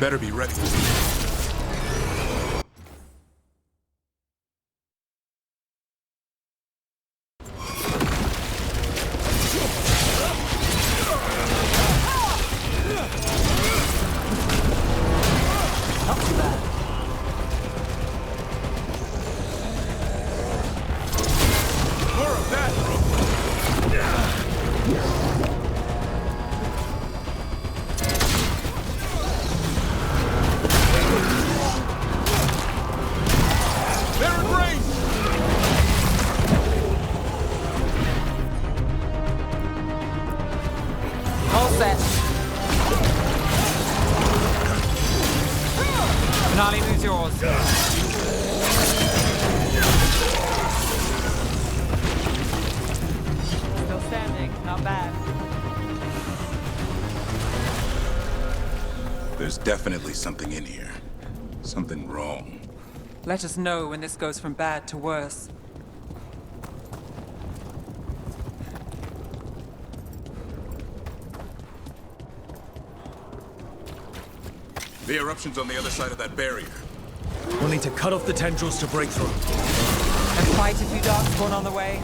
better be ready. Not too bad. More of that! They're in range! All set. Finale moves yours. Still standing, not bad. There's definitely something in here. Something wrong. Let us know when this goes from bad to worse. The eruption's on the other side of that barrier. We'll need to cut off the tendrils to break through. And fight a few darkspawn on the way.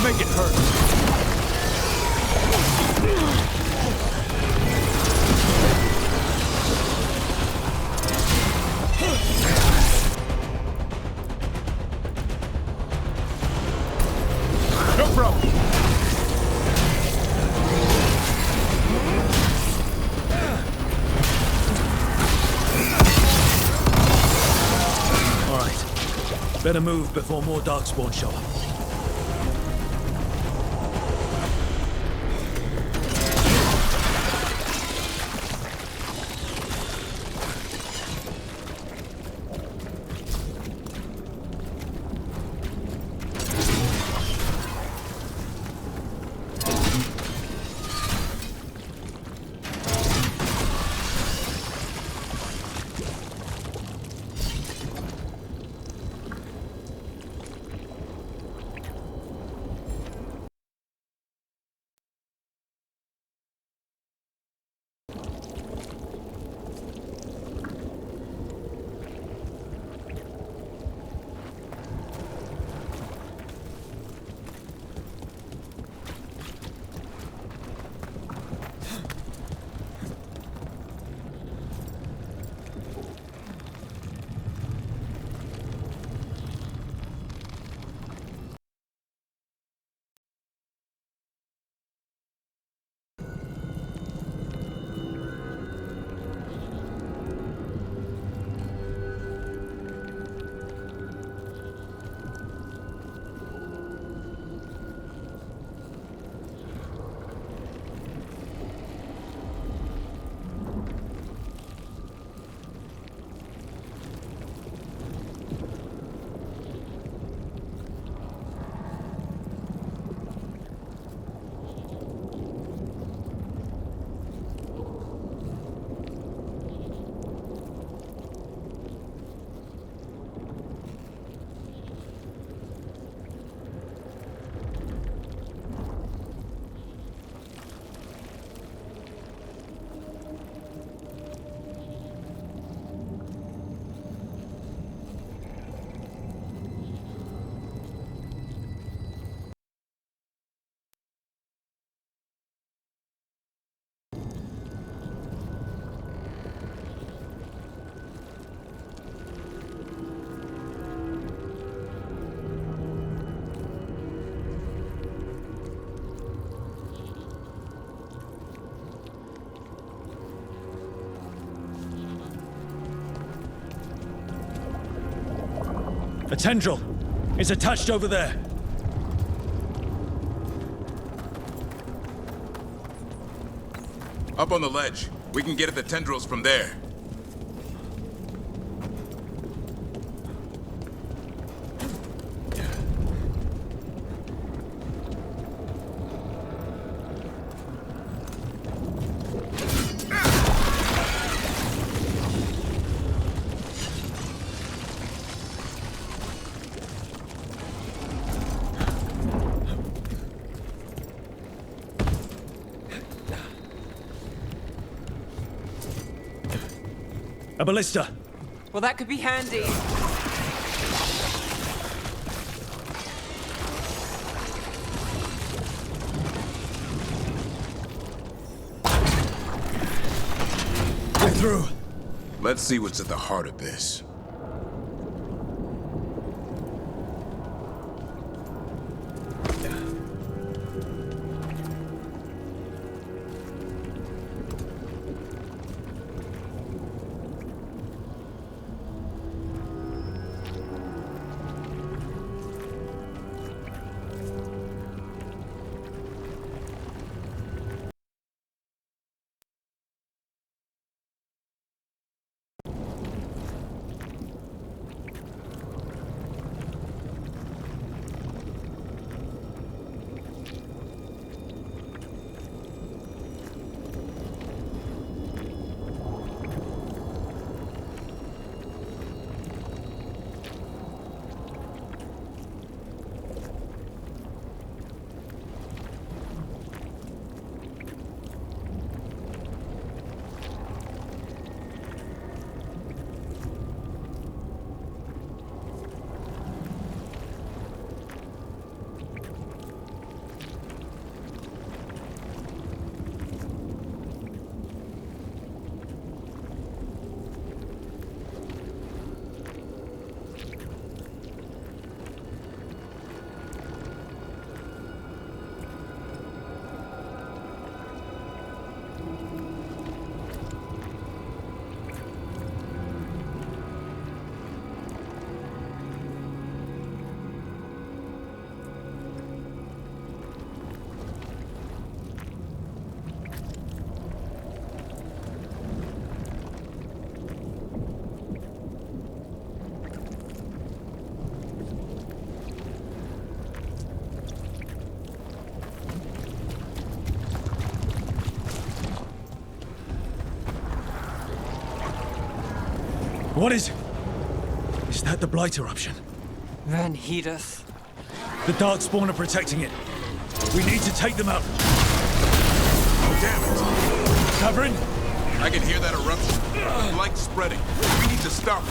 Make it hurt. No problem! All right. Better move before more darkspawn show up. A tendril is attached over there. Up on the ledge. We can get at the tendrils from there. A ballista. Well, that could be handy. We're through. Let's see what's at the heart of this. What is it? Is that the Blight eruption? Then heed us. The Darkspawn are protecting it. We need to take them out. Oh, damn it! Covering? I can hear that eruption. The light's spreading. We need to stop it.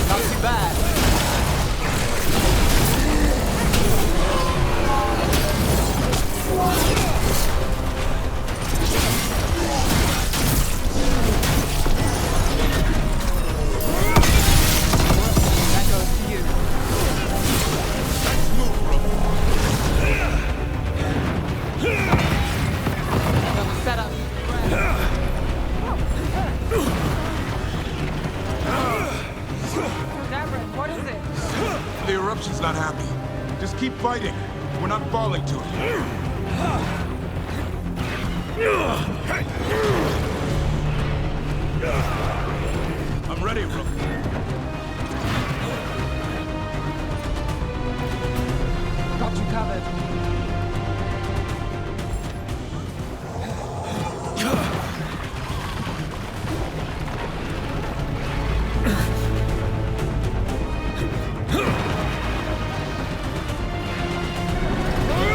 Not too bad. That goes to you. Nice move, bro. That was set up. Davrin, what is it? The eruption's not happy. Just keep fighting. We're not falling to it. I'm ready, Rook. Got you covered.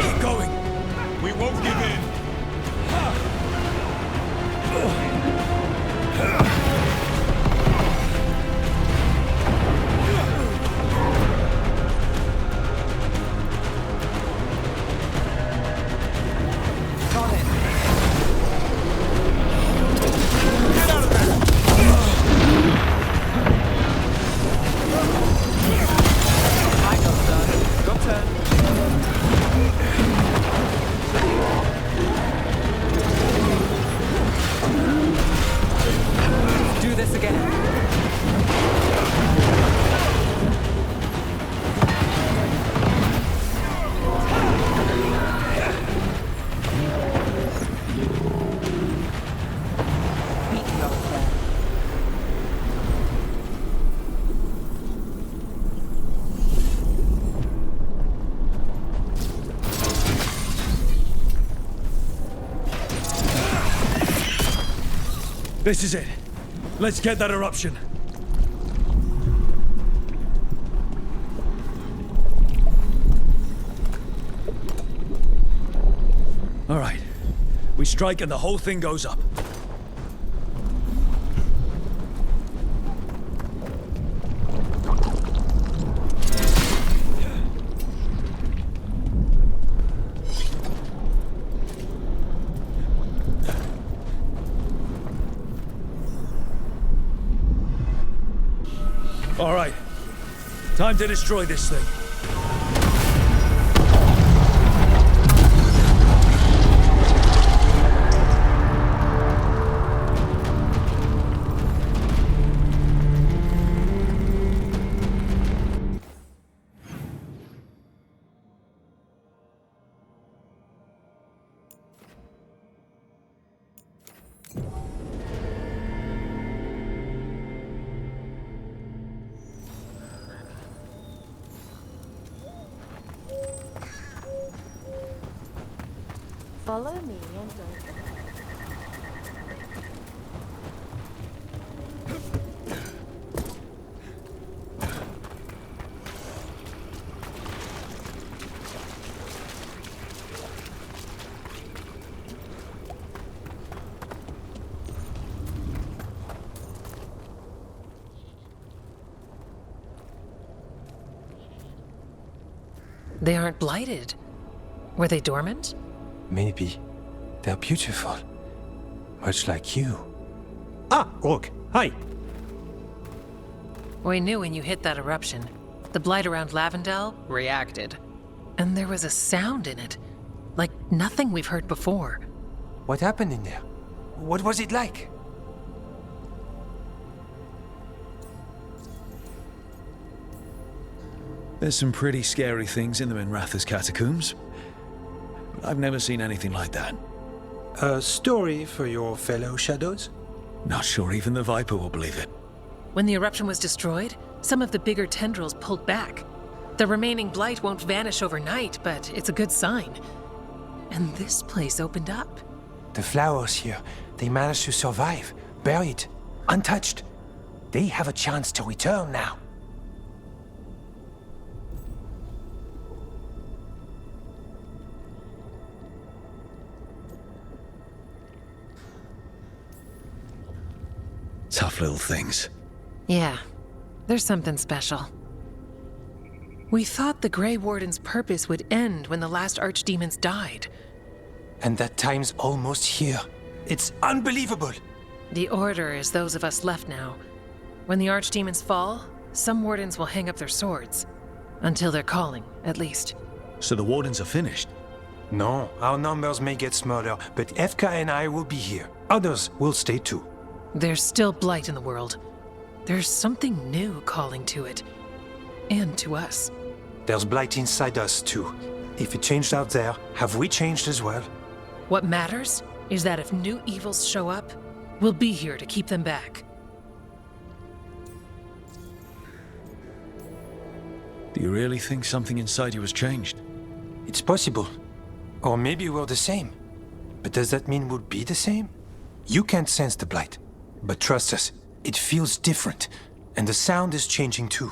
Keep going. We won't give in. Got it. Get out of there! I go, sir. Your turn. Do this again. Meet me up there. This is it. Let's get that eruption. All right. We strike and the whole thing goes up. All right. Time to destroy this thing. Follow me and don't. They aren't blighted. Were they dormant? Maybe. They're beautiful. Much like you. Ah, Rook, hi! We knew when you hit that eruption. The blight around Lavendel reacted. And there was a sound in it. Like nothing we've heard before. What happened in there? What was it like? There's some pretty scary things in the Minratha's catacombs. I've never seen anything like that. A story for your fellow shadows? Not sure even the Viper will believe it. When the eruption was destroyed, some of the bigger tendrils pulled back. The remaining blight won't vanish overnight, but it's a good sign. And this place opened up. The flowers here, they managed to survive, buried, untouched. They have a chance to return now. Tough little things. Yeah, there's something special. We thought the Grey Warden's purpose would end when the last archdemons died. And that time's almost here. It's unbelievable! The Order is those of us left now. When the archdemons fall, some wardens will hang up their swords. Until they're calling, at least. So the Wardens are finished? No, our numbers may get smaller, but FK and I will be here. Others will stay too. There's still blight in the world. There's something new calling to it. And to us. There's blight inside us too. If it changed out there, have we changed as well? What matters is that if new evils show up, we'll be here to keep them back. Do you really think something inside you has changed? It's possible. Or maybe we're the same. But does that mean we'll be the same? You can't sense the blight. But trust us, it feels different. And the sound is changing too.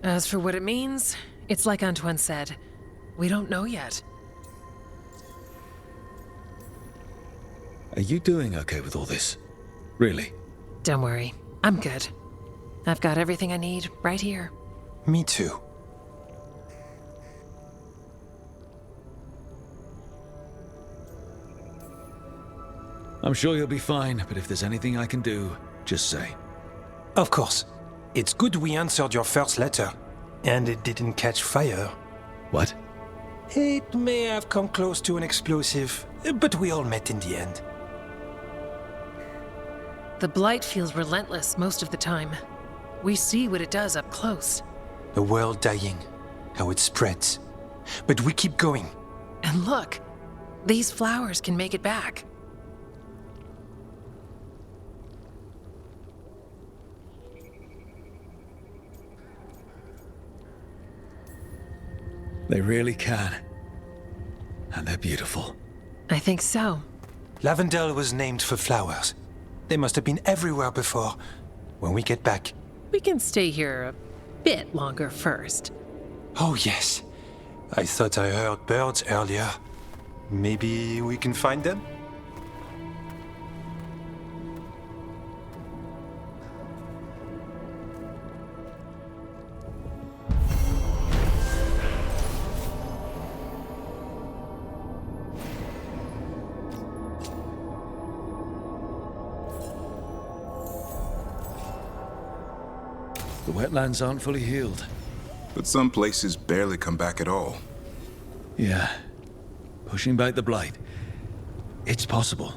As for what it means, it's like Antoine said. We don't know yet. Are you doing okay with all this? Really? Don't worry, I'm good. I've got everything I need right here. Me too. I'm sure you'll be fine, but if there's anything I can do, just say. Of course. It's good we answered your first letter. And it didn't catch fire. What? It may have come close to an explosive, but we all met in the end. The blight feels relentless most of the time. We see what it does up close. A world dying, how it spreads. But we keep going. And look, these flowers can make it back. They really can. And they're beautiful. I think so. Lavendel was named for flowers. They must have been everywhere before. When we get back. We can stay here a bit longer first. Oh yes. I thought I heard birds earlier. Maybe we can find them? The wetlands aren't fully healed. But some places barely come back at all. Yeah. Pushing back the blight. It's possible.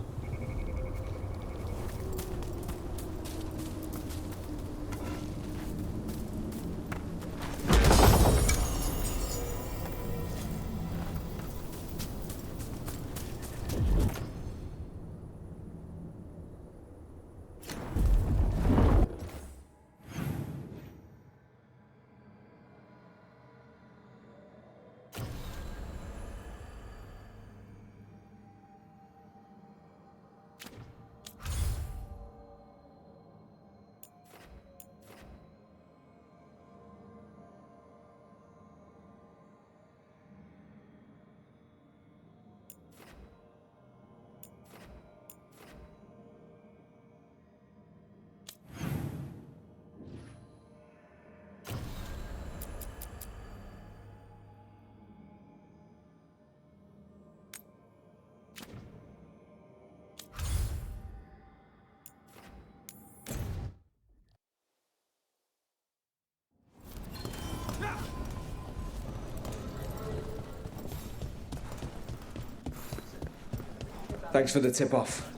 Thanks for the tip-off.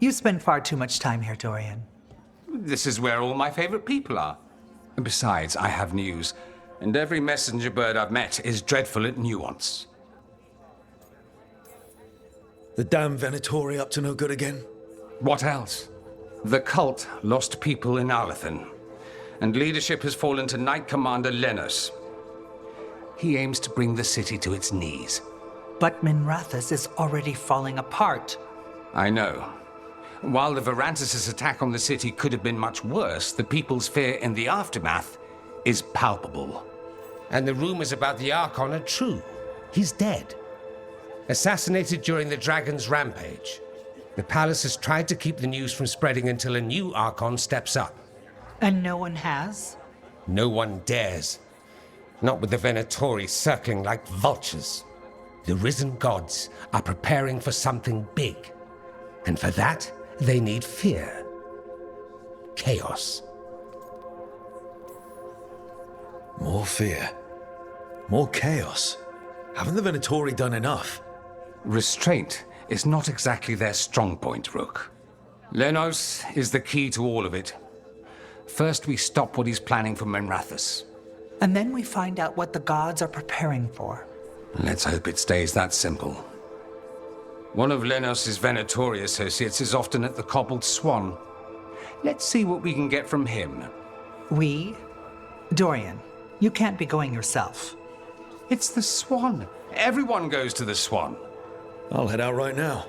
You spend far too much time here, Dorian. This is where all my favorite people are. And besides, I have news. And every messenger bird I've met is dreadful at nuance. The damn Venatori up to no good again? What else? The cult lost people in Alathan, and leadership has fallen to Knight Commander Lenos. He aims to bring the city to its knees. But Minrathous is already falling apart. I know. While the Varantis' attack on the city could have been much worse, the people's fear in the aftermath is palpable. And the rumors about the Archon are true. He's dead. Assassinated during the Dragon's rampage. The palace has tried to keep the news from spreading until a new Archon steps up. And no one has? No one dares. Not with the Venatori circling like vultures. The risen gods are preparing for something big. And for that, they need fear. Chaos. More fear. More chaos. Haven't the Venatori done enough? Restraint is not exactly their strong point, Rook. Lenos is the key to all of it. First, we stop what he's planning for Minrathous. And then we find out what the gods are preparing for. Let's hope it stays that simple. One of Lenos' Venatori associates is often at the Cobbled Swan. Let's see what we can get from him. We? Dorian, you can't be going yourself. It's the Swan. Everyone goes to the Swan. I'll head out right now.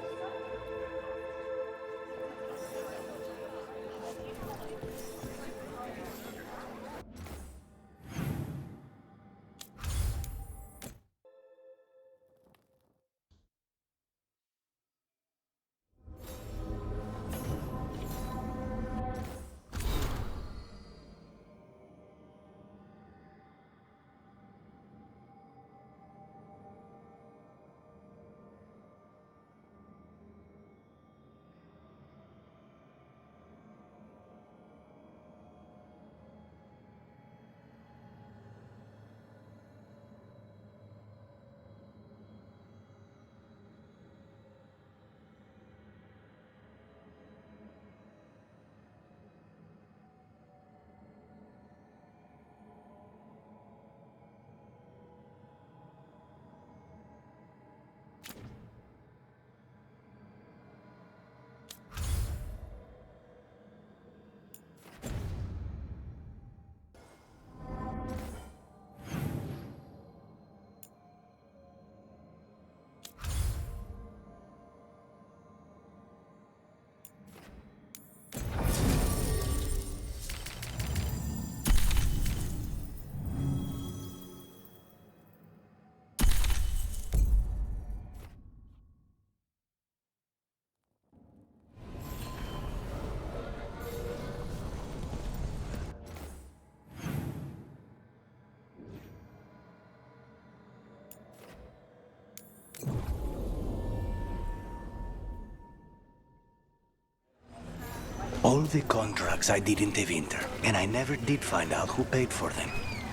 All the contracts I did in the winter, and I never did find out who paid for them.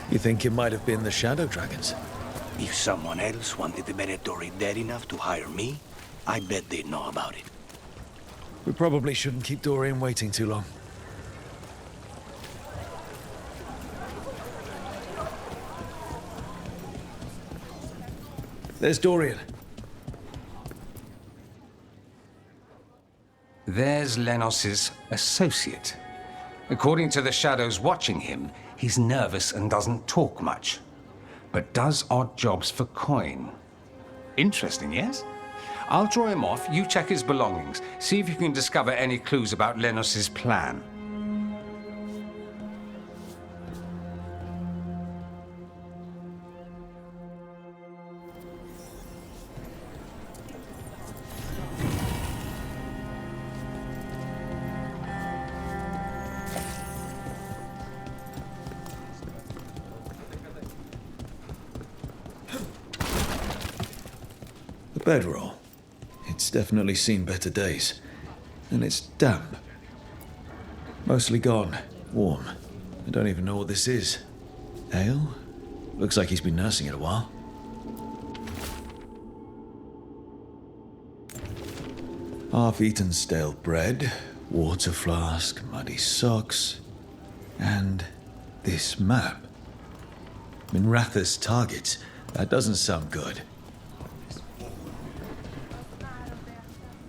You think it might have been the Shadow Dragons? If someone else wanted the Venatori dead enough to hire me, I bet they'd know about it. We probably shouldn't keep Dorian waiting too long. There's Dorian. There's Lenos's associate. According to the shadows watching him, he's nervous and doesn't talk much, but does odd jobs for coin. Interesting, yes? I'll draw him off, you check his belongings, see if you can discover any clues about Lenos's plan. Bedroll. It's definitely seen better days. And it's damp. Mostly gone. Warm. I don't even know what this is. Ale? Looks like he's been nursing it a while. Half-eaten stale bread, water flask, muddy socks, and this map. Minratha's targets. That doesn't sound good.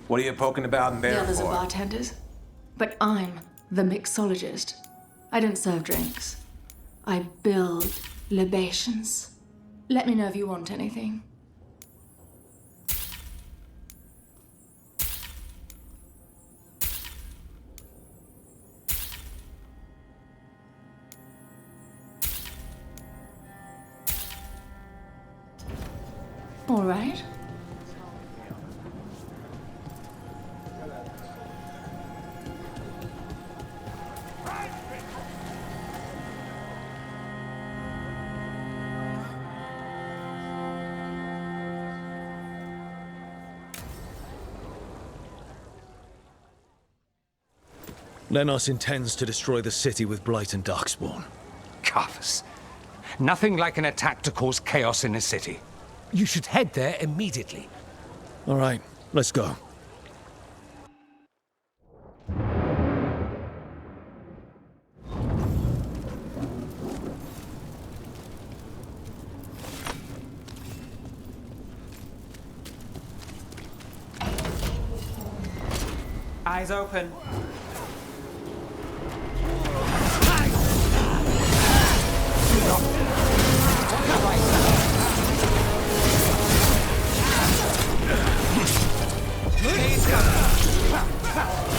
What are you poking about in there The others for? are bartenders, but I'm the mixologist. I don't serve drinks. I build libations. Let me know if you want anything. All right. Lenos intends to destroy the city with Blight and Darkspawn. Cuffs. Nothing like an attack to cause chaos in a city. You should head there immediately. All right, let's go. Eyes open.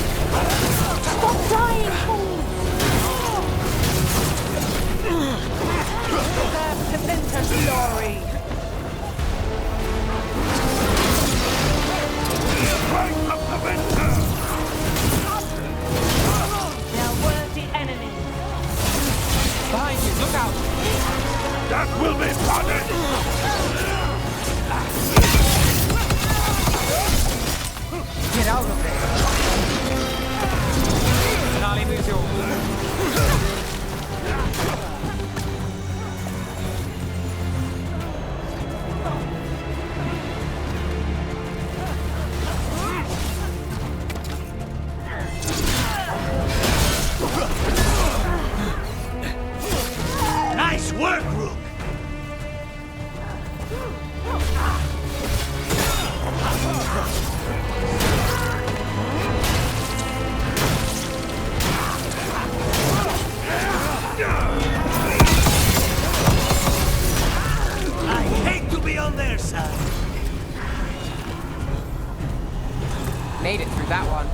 Stop dying, fool! Deserve to enter glory. They're worthy enemies. Behind you, look out! That will be punished! Get out of there! Nali Visual. Nice work, Rook! I hate to be on their side. Made it through that one.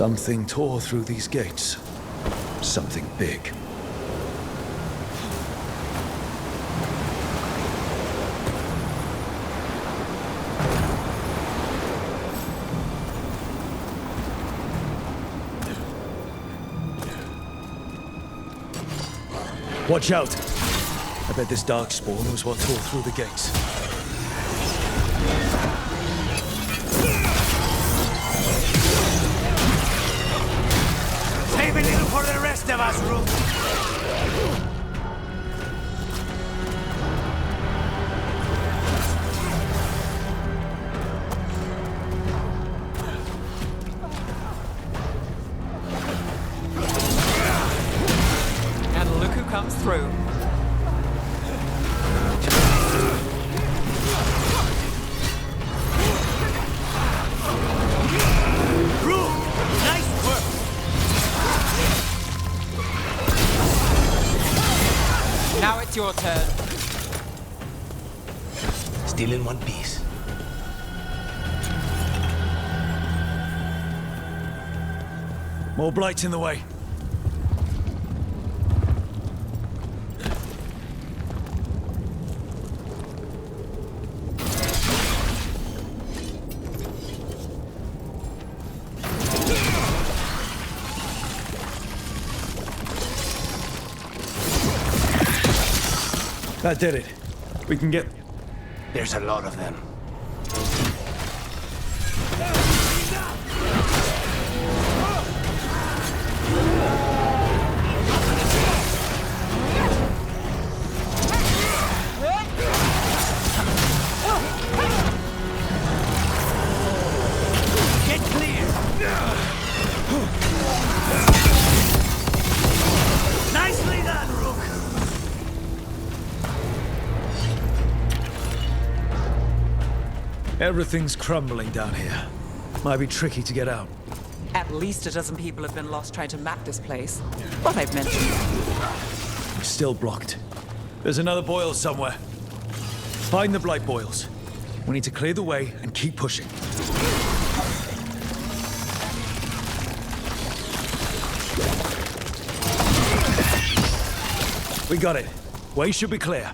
Something tore through these gates. Something big. Watch out! I bet this dark spawn was what tore through the gates. Save a little for the rest of us, Rook. And look who comes through. Rook, nice work. Now it's your turn. Still in one piece. More blights in the way. That did it. We can get... There's a lot of them. Get clear! Nicely done, Rook! Everything's crumbling down here. Might be tricky to get out. At least a dozen people have been lost trying to map this place. But I've mentioned. We're still blocked. There's another boil somewhere. Find the blight boils. We need to clear the way and keep pushing. We got it. Way should be clear.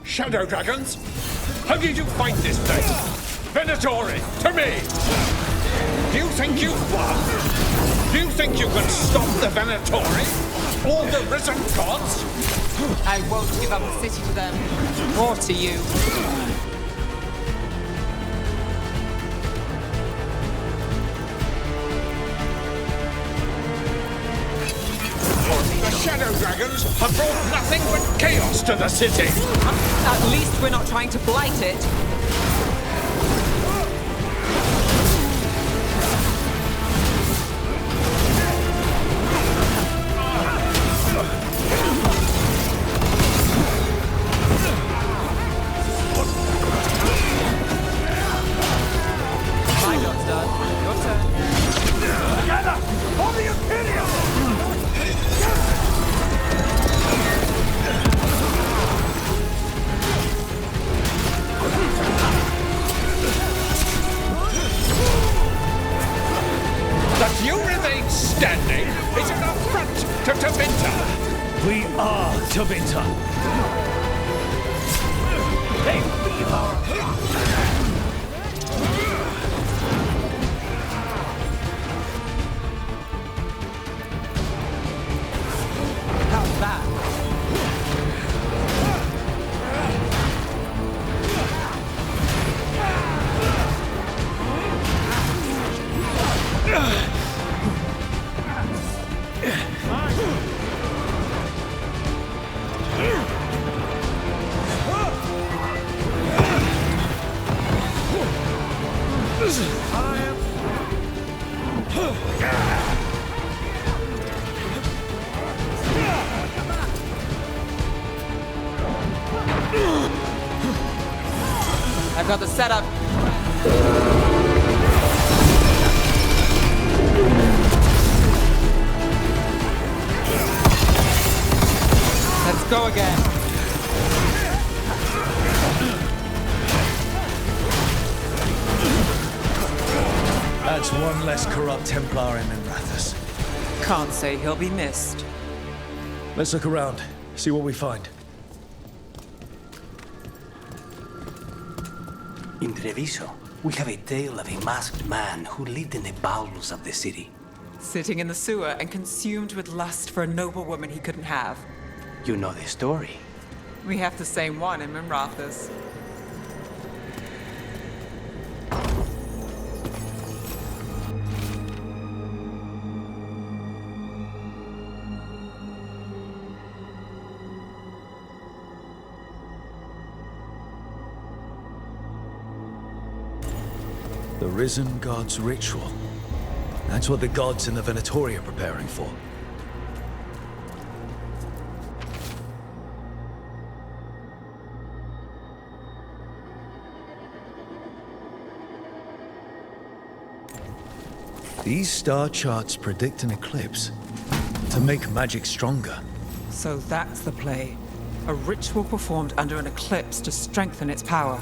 Shadow dragons? How did you find this place? Venatori, to me! Do you think you've won? Do you think you can stop the Venatori? All the risen gods? I won't give up the city to them. Or to you. The Shadow Dragons have brought nothing but chaos to the city! At least we're not trying to blight it. My job's done. Your turn. Together! For the Imperium! That you remain standing is an affront to Tevinter! We are Tevinter! They feel our... How's that? I've got the setup. Let's go again. That's one less corrupt Templar in Minrathous. Can't say he'll be missed. Let's look around, see what we find. In Treviso, we have a tale of a masked man who lived in the bowels of the city. Sitting in the sewer and consumed with lust for a noble woman he couldn't have. You know the story. We have the same one in Minrathous. The Risen God's ritual. That's what the gods in the Venatori are preparing for. These star charts predict an eclipse to make magic stronger. So that's the play. A ritual performed under an eclipse to strengthen its power.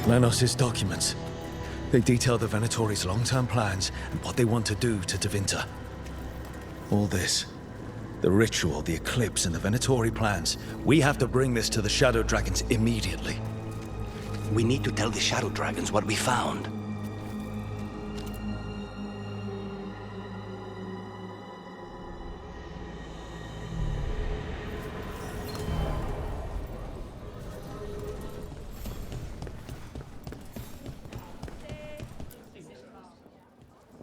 Lenos' documents. They detail the Venatori's long-term plans and what they want to do to Tevinter. All this, the ritual, the eclipse, and the Venatori plans, we have to bring this to the Shadow Dragons immediately. We need to tell the Shadow Dragons what we found.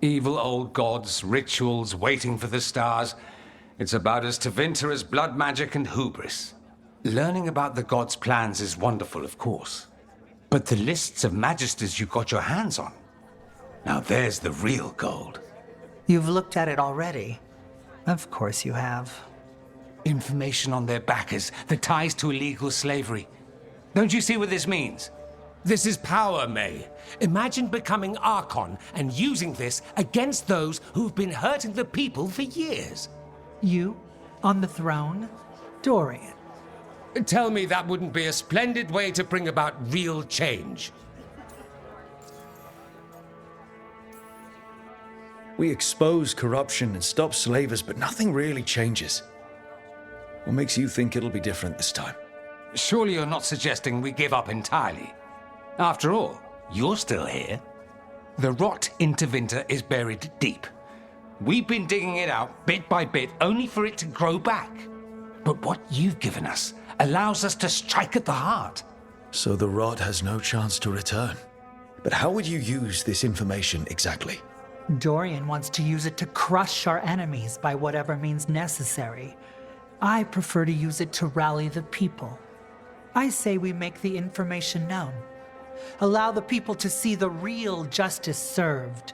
Evil old gods, rituals, waiting for the stars. It's about as Tevinter as blood magic and hubris. Learning about the gods' plans is wonderful, of course. But the lists of magisters you got your hands on, now there's the real gold. You've looked at it already. Of course you have. Information on their backers, the ties to illegal slavery. Don't you see what this means? This is power, May. Imagine becoming Archon and using this against those who've been hurting the people for years. You? On the throne? Dorian. Tell me that wouldn't be a splendid way to bring about real change. We expose corruption and stop slavers, but nothing really changes. What makes you think it'll be different this time? Surely you're not suggesting we give up entirely. After all, you're still here. The rot in Tevinter is buried deep. We've been digging it out bit by bit only for it to grow back. But what you've given us allows us to strike at the heart. So the rot has no chance to return. But how would you use this information exactly? Dorian wants to use it to crush our enemies by whatever means necessary. I prefer to use it to rally the people. I say we make the information known. Allow the people to see the real justice served.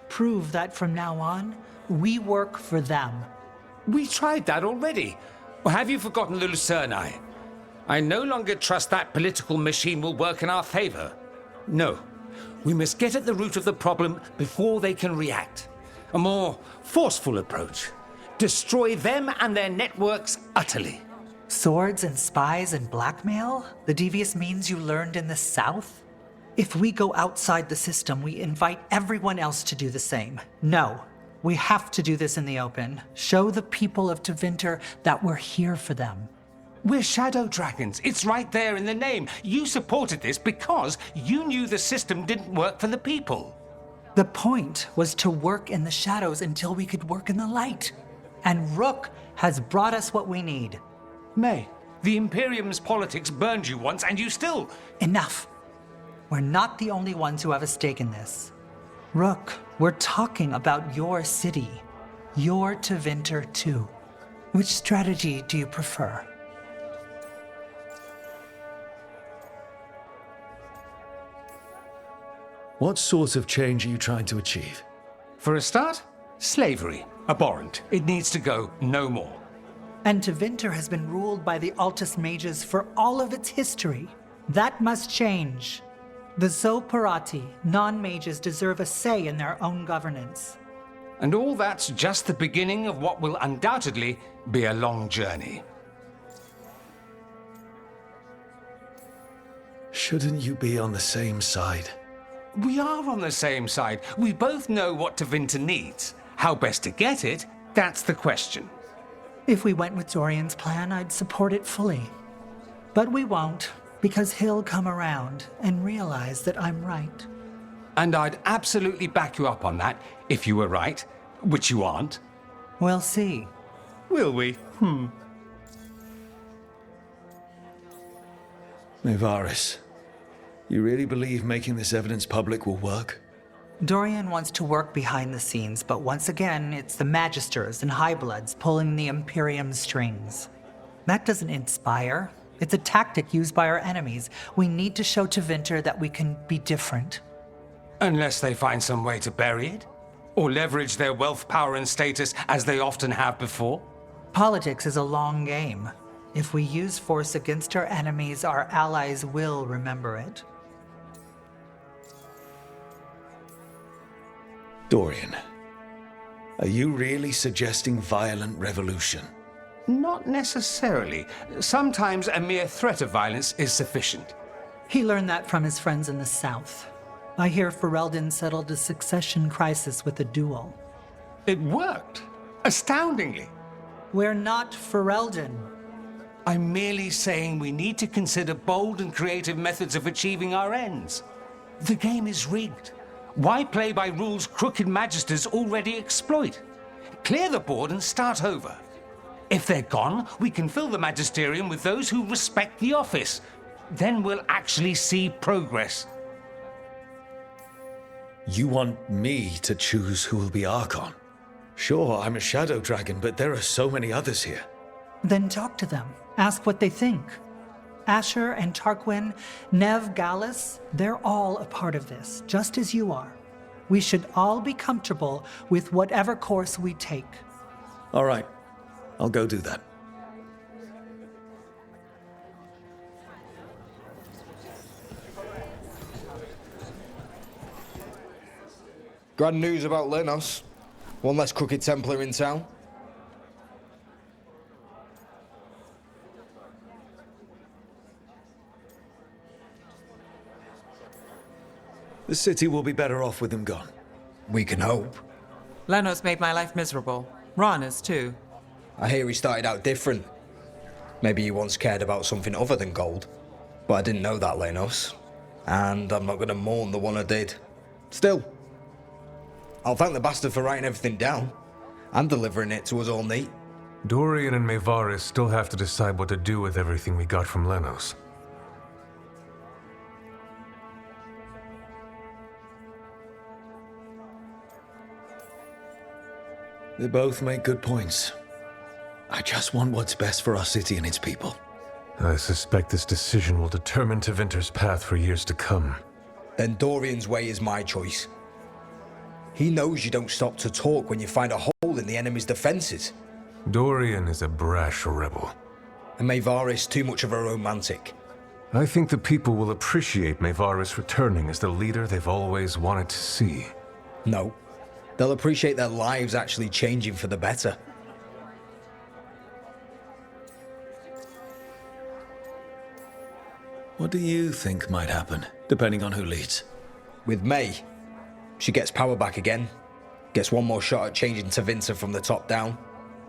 Prove that from now on, we work for them. We tried that already. Or have you forgotten the Lucerni? I no longer trust that political machine will work in our favor. No. We must get at the root of the problem before they can react. A more forceful approach. Destroy them and their networks utterly. Swords and spies and blackmail? The devious means you learned in the South? If we go outside the system, we invite everyone else to do the same. No, we have to do this in the open. Show the people of Tevinter that we're here for them. We're shadow dragons. It's right there in the name. You supported this because you knew the system didn't work for the people. The point was to work in the shadows until we could work in the light. And Rook has brought us what we need. May, the Imperium's politics burned you once and you still... Enough. We're not the only ones who have a stake in this. Rook, we're talking about your city. Your Tevinter too. Which strategy do you prefer? What sort of change are you trying to achieve? For a start, slavery. Abhorrent. It needs to go no more. And Tevinter has been ruled by the Altus mages for all of its history. That must change. The Zoparati, non-mages, deserve a say in their own governance. And all that's just the beginning of what will undoubtedly be a long journey. Shouldn't you be on the same side? We are on the same side. We both know what Tevinter needs. How best to get it, that's the question. If we went with Dorian's plan, I'd support it fully. But we won't, because he'll come around and realize that I'm right. And I'd absolutely back you up on that, if you were right, which you aren't. We'll see. Will we? Nevaris, you really believe making this evidence public will work? Dorian wants to work behind the scenes, but once again, it's the Magisters and Highbloods pulling the Imperium's strings. That doesn't inspire. It's a tactic used by our enemies. We need to show Tevinter that we can be different. Unless they find some way to bury it? Or leverage their wealth, power, and status as they often have before? Politics is a long game. If we use force against our enemies, our allies will remember it. Dorian, are you really suggesting violent revolution? Not necessarily. Sometimes a mere threat of violence is sufficient. He learned that from his friends in the South. I hear Ferelden settled a succession crisis with a duel. It worked. Astoundingly. We're not Ferelden. I'm merely saying we need to consider bold and creative methods of achieving our ends. The game is rigged. Why play by rules crooked magisters already exploit? Clear the board and start over. If they're gone, we can fill the magisterium with those who respect the office. Then we'll actually see progress. You want me to choose who will be Archon? Sure, I'm a shadow dragon, but there are so many others here. Then talk to them. Ask what they think. Asher and Tarquin, Neve, Gallus, they're all a part of this, just as you are. We should all be comfortable with whatever course we take. All right, I'll go do that. Grand news about Lenos. One less crooked Templar in town. The city will be better off with them gone. We can hope. Lenos made my life miserable. Rana's too. I hear he started out different. Maybe he once cared about something other than gold. But I didn't know that, Lenos. And I'm not gonna mourn the one I did. Still, I'll thank the bastard for writing everything down and delivering it to us all neat. Dorian and Maevaris still have to decide what to do with everything we got from Lenos. They both make good points. I just want what's best for our city and its people. I suspect this decision will determine Tevinter's path for years to come. Then Dorian's way is my choice. He knows you don't stop to talk when you find a hole in the enemy's defenses. Dorian is a brash rebel. And Maevaris too much of a romantic. I think the people will appreciate Maevaris returning as the leader they've always wanted to see. No. They'll appreciate their lives actually changing for the better. What do you think might happen, depending on who leads? With May, she gets power back again. Gets one more shot at changing Tevinter from the top down.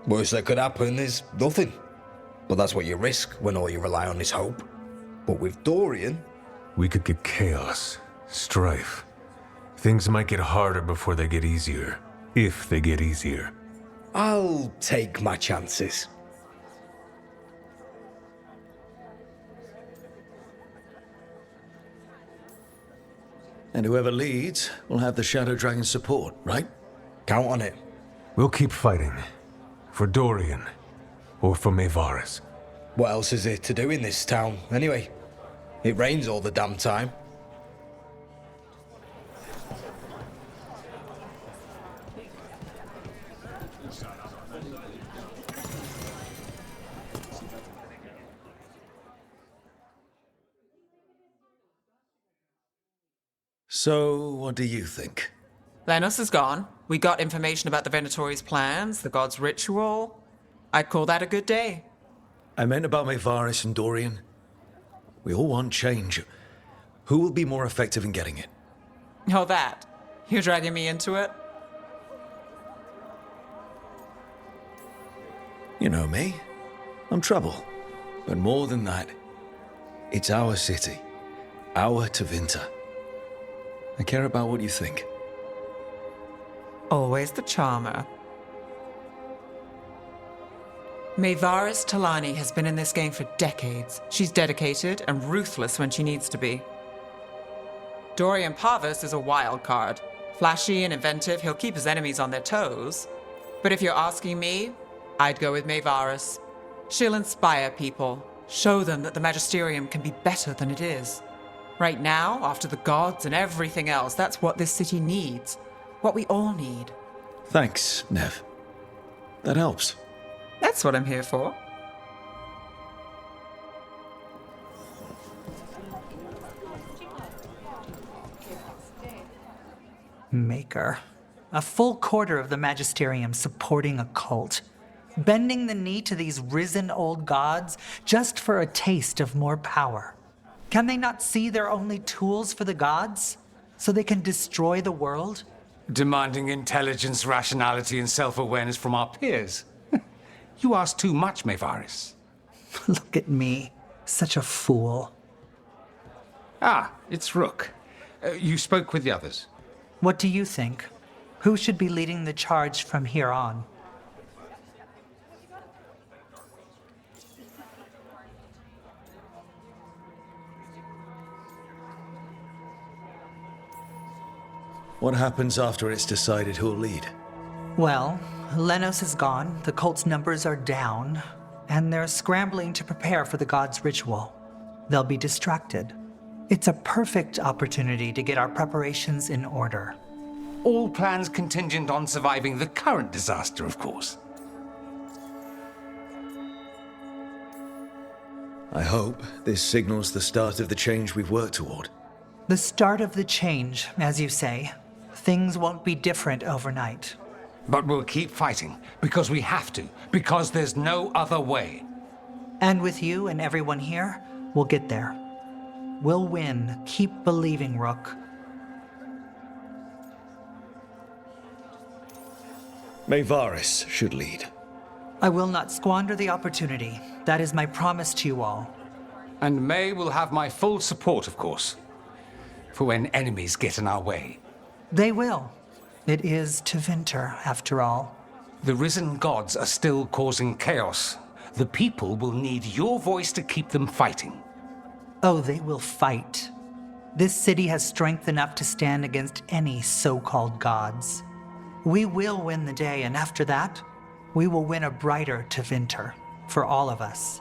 Worst that could happen is nothing. But that's what you risk when all you rely on is hope. But with Dorian... We could get chaos, strife. Things might get harder before they get easier. If they get easier. I'll take my chances. And whoever leads will have the Shadow Dragon's support, right? Count on it. We'll keep fighting. For Dorian. Or for Maevaris. What else is there to do in this town, anyway? It rains all the damn time. So, what do you think? Lenos is gone. We got information about the Venatori's plans, the god's ritual. I'd call that a good day. I meant about Maevaris and Dorian. We all want change. Who will be more effective in getting it? Oh, that. You're dragging me into it? You know me. I'm trouble. But more than that, it's our city. Our Tevinter. I care about what you think. Always the charmer. Maevaris Talani has been in this game for decades. She's dedicated and ruthless when she needs to be. Dorian Parvis is a wild card. Flashy and inventive, he'll keep his enemies on their toes. But if you're asking me, I'd go with Maevaris. She'll inspire people, show them that the Magisterium can be better than it is. Right now, after the gods and everything else, that's what this city needs. What we all need. Thanks, Neve. That helps. That's what I'm here for. Maker. A full quarter of the Magisterium supporting a cult. Bending the knee to these risen old gods just for a taste of more power. Can they not see they're only tools for the gods? So they can destroy the world? Demanding intelligence, rationality, and self-awareness from our peers. You ask too much, Maevaris. Look at me. Such a fool. Ah, it's Rook. You spoke with the others. What do you think? Who should be leading the charge from here on? What happens after it's decided who'll lead? Well, Lenos is gone, the cult's numbers are down, and they're scrambling to prepare for the god's ritual. They'll be distracted. It's a perfect opportunity to get our preparations in order. All plans contingent on surviving the current disaster, of course. I hope this signals the start of the change we've worked toward. The start of the change, as you say. Things won't be different overnight. But we'll keep fighting, because we have to, because there's no other way. And with you and everyone here, we'll get there. We'll win. Keep believing, Rook. May Varys should lead. I will not squander the opportunity. That is my promise to you all. And May will have my full support, of course, for when enemies get in our way. They will. It is Tevinter, after all. The risen gods are still causing chaos. The people will need your voice to keep them fighting. Oh, they will fight. This city has strength enough to stand against any so-called gods. We will win the day, and after that, we will win a brighter Tevinter for all of us.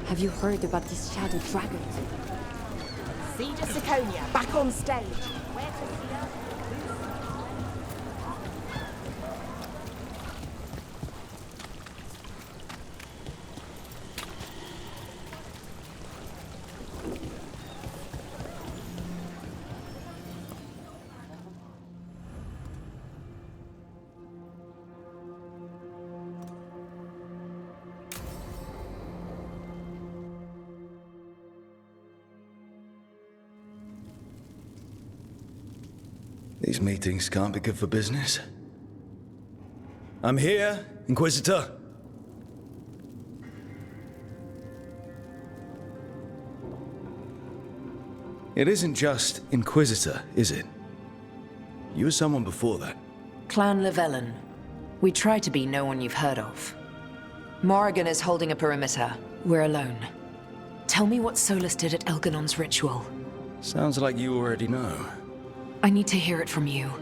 Have you heard about these shadow dragons? Siege of Siconia, back on stage. Where to see us? These meetings can't be good for business. I'm here, Inquisitor. It isn't just Inquisitor, is it? You were someone before that. Clan Llewellyn. We try to be no one you've heard of. Morrigan is holding a perimeter. We're alone. Tell me what Solus did at Elganon's ritual. Sounds like you already know. I need to hear it from you.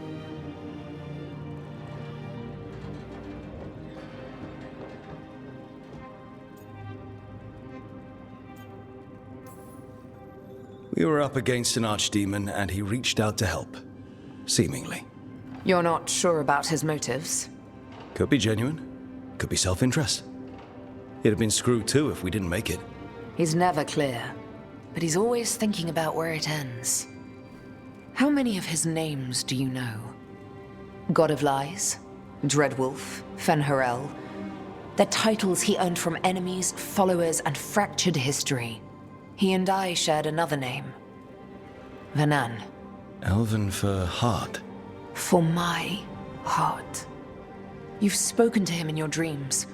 We were up against an archdemon and he reached out to help. seemingly. You're not sure about his motives? Could be genuine, could be self-interest. He'd have been screwed too if we didn't make it. He's never clear, but he's always thinking about where it ends. How many of his names do you know? God of Lies, Dreadwolf, Fen'Harel. They're titles he earned from enemies, followers, and fractured history. He and I shared another name. Vanan. Elven for heart. For my heart. You've spoken to him in your dreams.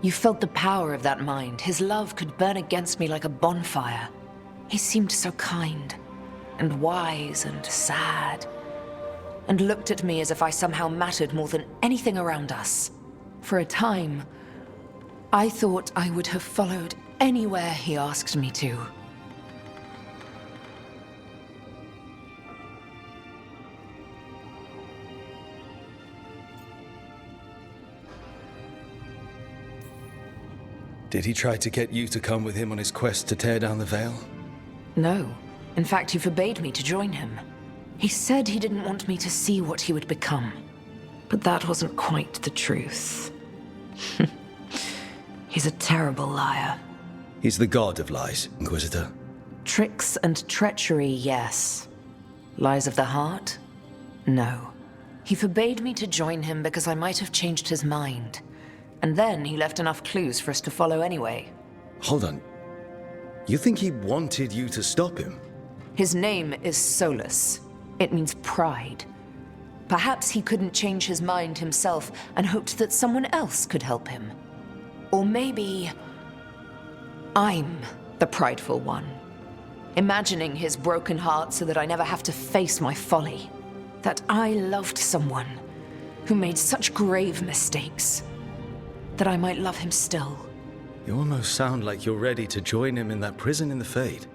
You felt the power of that mind. His love could burn against me like a bonfire. He seemed so kind, and wise, and sad, and looked at me as if I somehow mattered more than anything around us. For a time, I thought I would have followed anywhere he asked me to. Did he try to get you to come with him on his quest to tear down the Veil? No. In fact, he forbade me to join him. He said he didn't want me to see what he would become. But that wasn't quite the truth. He's a terrible liar. He's the god of lies, Inquisitor. Tricks and treachery, yes. Lies of the heart? No. He forbade me to join him because I might have changed his mind. And then he left enough clues for us to follow anyway. Hold on. You think he wanted you to stop him? His name is Solus. It means pride. Perhaps he couldn't change his mind himself and hoped that someone else could help him. Or maybe I'm the prideful one, imagining his broken heart so that I never have to face my folly. That I loved someone who made such grave mistakes, that I might love him still. You almost sound like you're ready to join him in that prison in the Fade.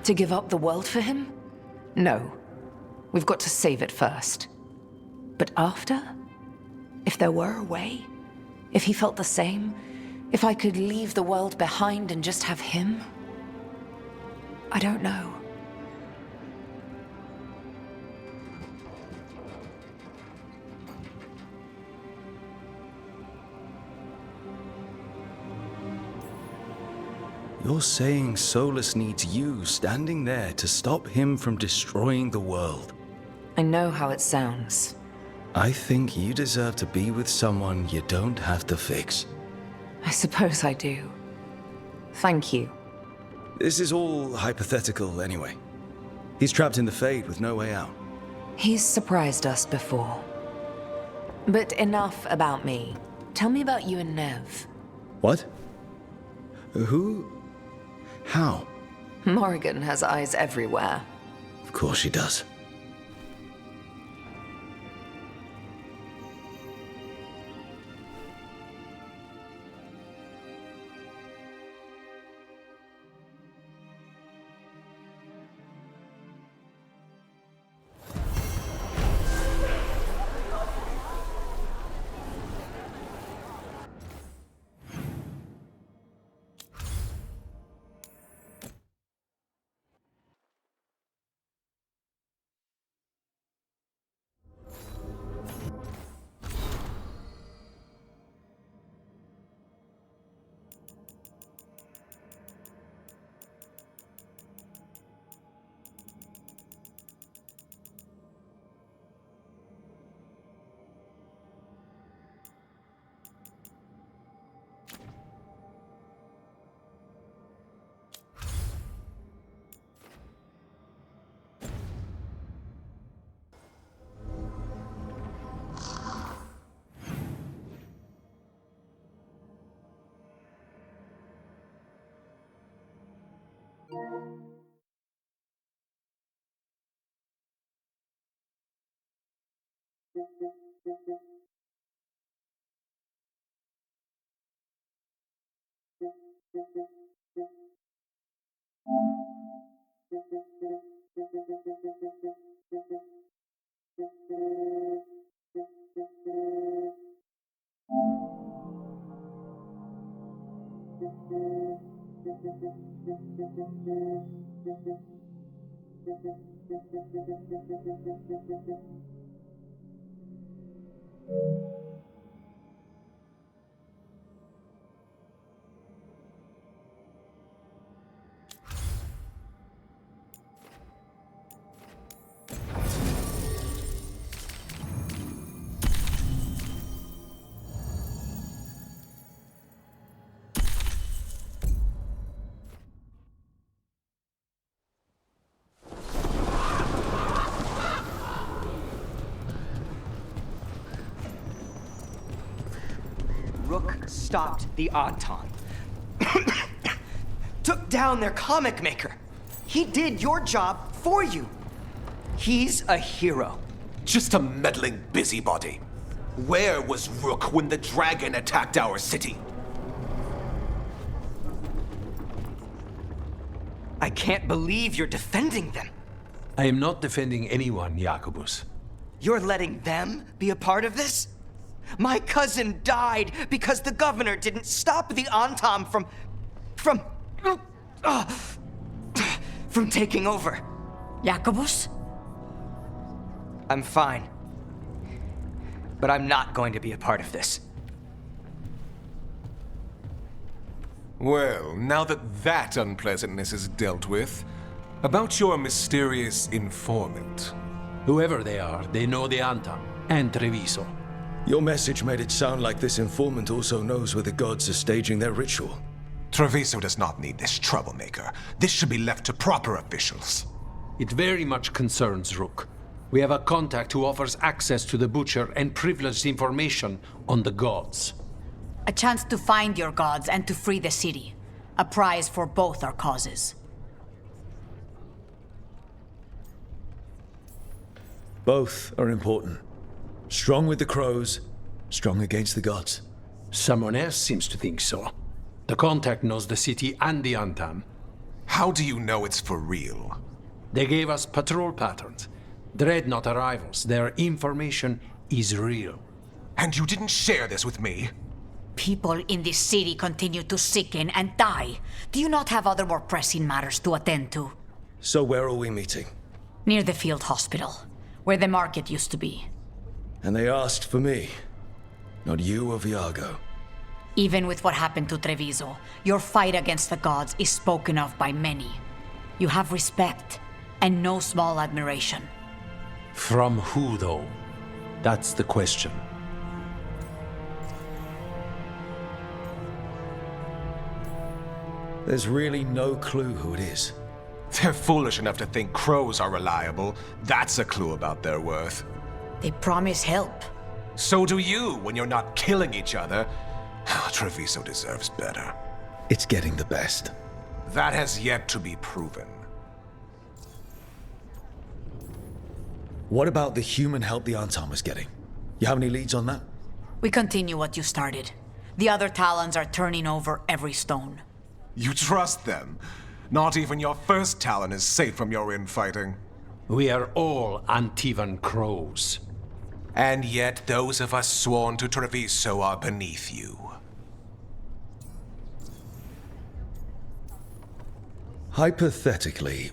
To give up the world for him? No. We've got to save it first. But after? If there were a way? If he felt the same? If I could leave the world behind and just have him? I don't know. You're saying Solus needs you standing there to stop him from destroying the world. I know how it sounds. I think you deserve to be with someone you don't have to fix. I suppose I do. Thank you. This is all hypothetical anyway. He's trapped in the Fade with no way out. He's surprised us before. But enough about me. Tell me about you and Neve. What? Who? How? Morrigan has eyes everywhere. Of course she does. Rook stopped the Auton. Took down their comic maker. He did your job for you. He's a hero. Just a meddling busybody. Where was Rook when the dragon attacked our city? I can't believe you're defending them. I am not defending anyone, Jacobus. You're letting them be a part of this? My cousin died because the governor didn't stop the Antam from taking over. Jacobus? I'm fine. But I'm not going to be a part of this. Well, now that unpleasantness is dealt with, about your mysterious informant. Whoever they are, they know the Antam and Treviso. Your message made it sound like this informant also knows where the gods are staging their ritual. Treviso does not need this troublemaker. This should be left to proper officials. It very much concerns Rook. We have a contact who offers access to the Butcher and privileged information on the gods. A chance to find your gods and to free the city. A prize for both our causes. Both are important. Strong with the crows, strong against the gods. Someone else seems to think so. The contact knows the city and the Antam. How do you know it's for real? They gave us patrol patterns. Dreadnought arrivals. Their information is real. And you didn't share this with me? People in this city continue to sicken and die. Do you not have other more pressing matters to attend to? So where are we meeting? Near the field hospital, where the market used to be. And they asked for me, not you or Viago. Even with what happened to Treviso, your fight against the gods is spoken of by many. You have respect, and no small admiration. From who, though? That's the question. There's really no clue who it is. They're foolish enough to think crows are reliable. That's a clue about their worth. They promise help. So do you when you're not killing each other. Treviso deserves better. It's getting the best. That has yet to be proven. What about the human help the Antam was getting? You have any leads on that? We continue what you started. The other Talons are turning over every stone. You trust them? Not even your first Talon is safe from your infighting. We are all Antivan crows. And yet those of us sworn to Treviso are beneath you. Hypothetically,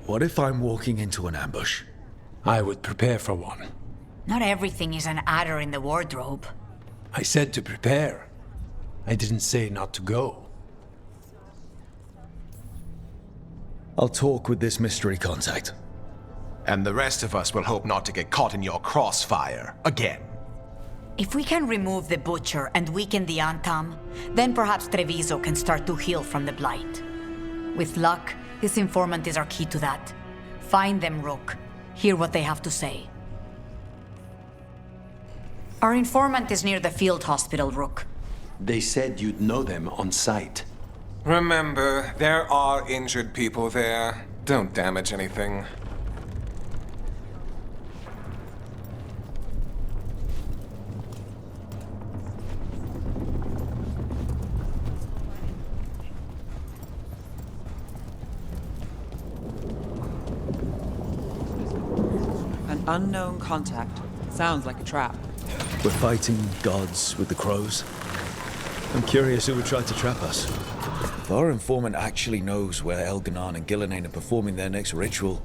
what if I'm walking into an ambush? I would prepare for one. Not everything is an adder in the wardrobe. I said to prepare. I didn't say not to go. I'll talk with this mystery contact. And the rest of us will hope not to get caught in your crossfire again. If we can remove the Butcher and weaken the Antam, then perhaps Treviso can start to heal from the Blight. With luck, this informant is our key to that. Find them, Rook. Hear what they have to say. Our informant is near the field hospital, Rook. They said you'd know them on sight. Remember, there are injured people there. Don't damage anything. An unknown contact. Sounds like a trap. We're fighting gods with the crows. I'm curious who would try to trap us. If our informant actually knows where Elganon and Gillenane are performing their next ritual,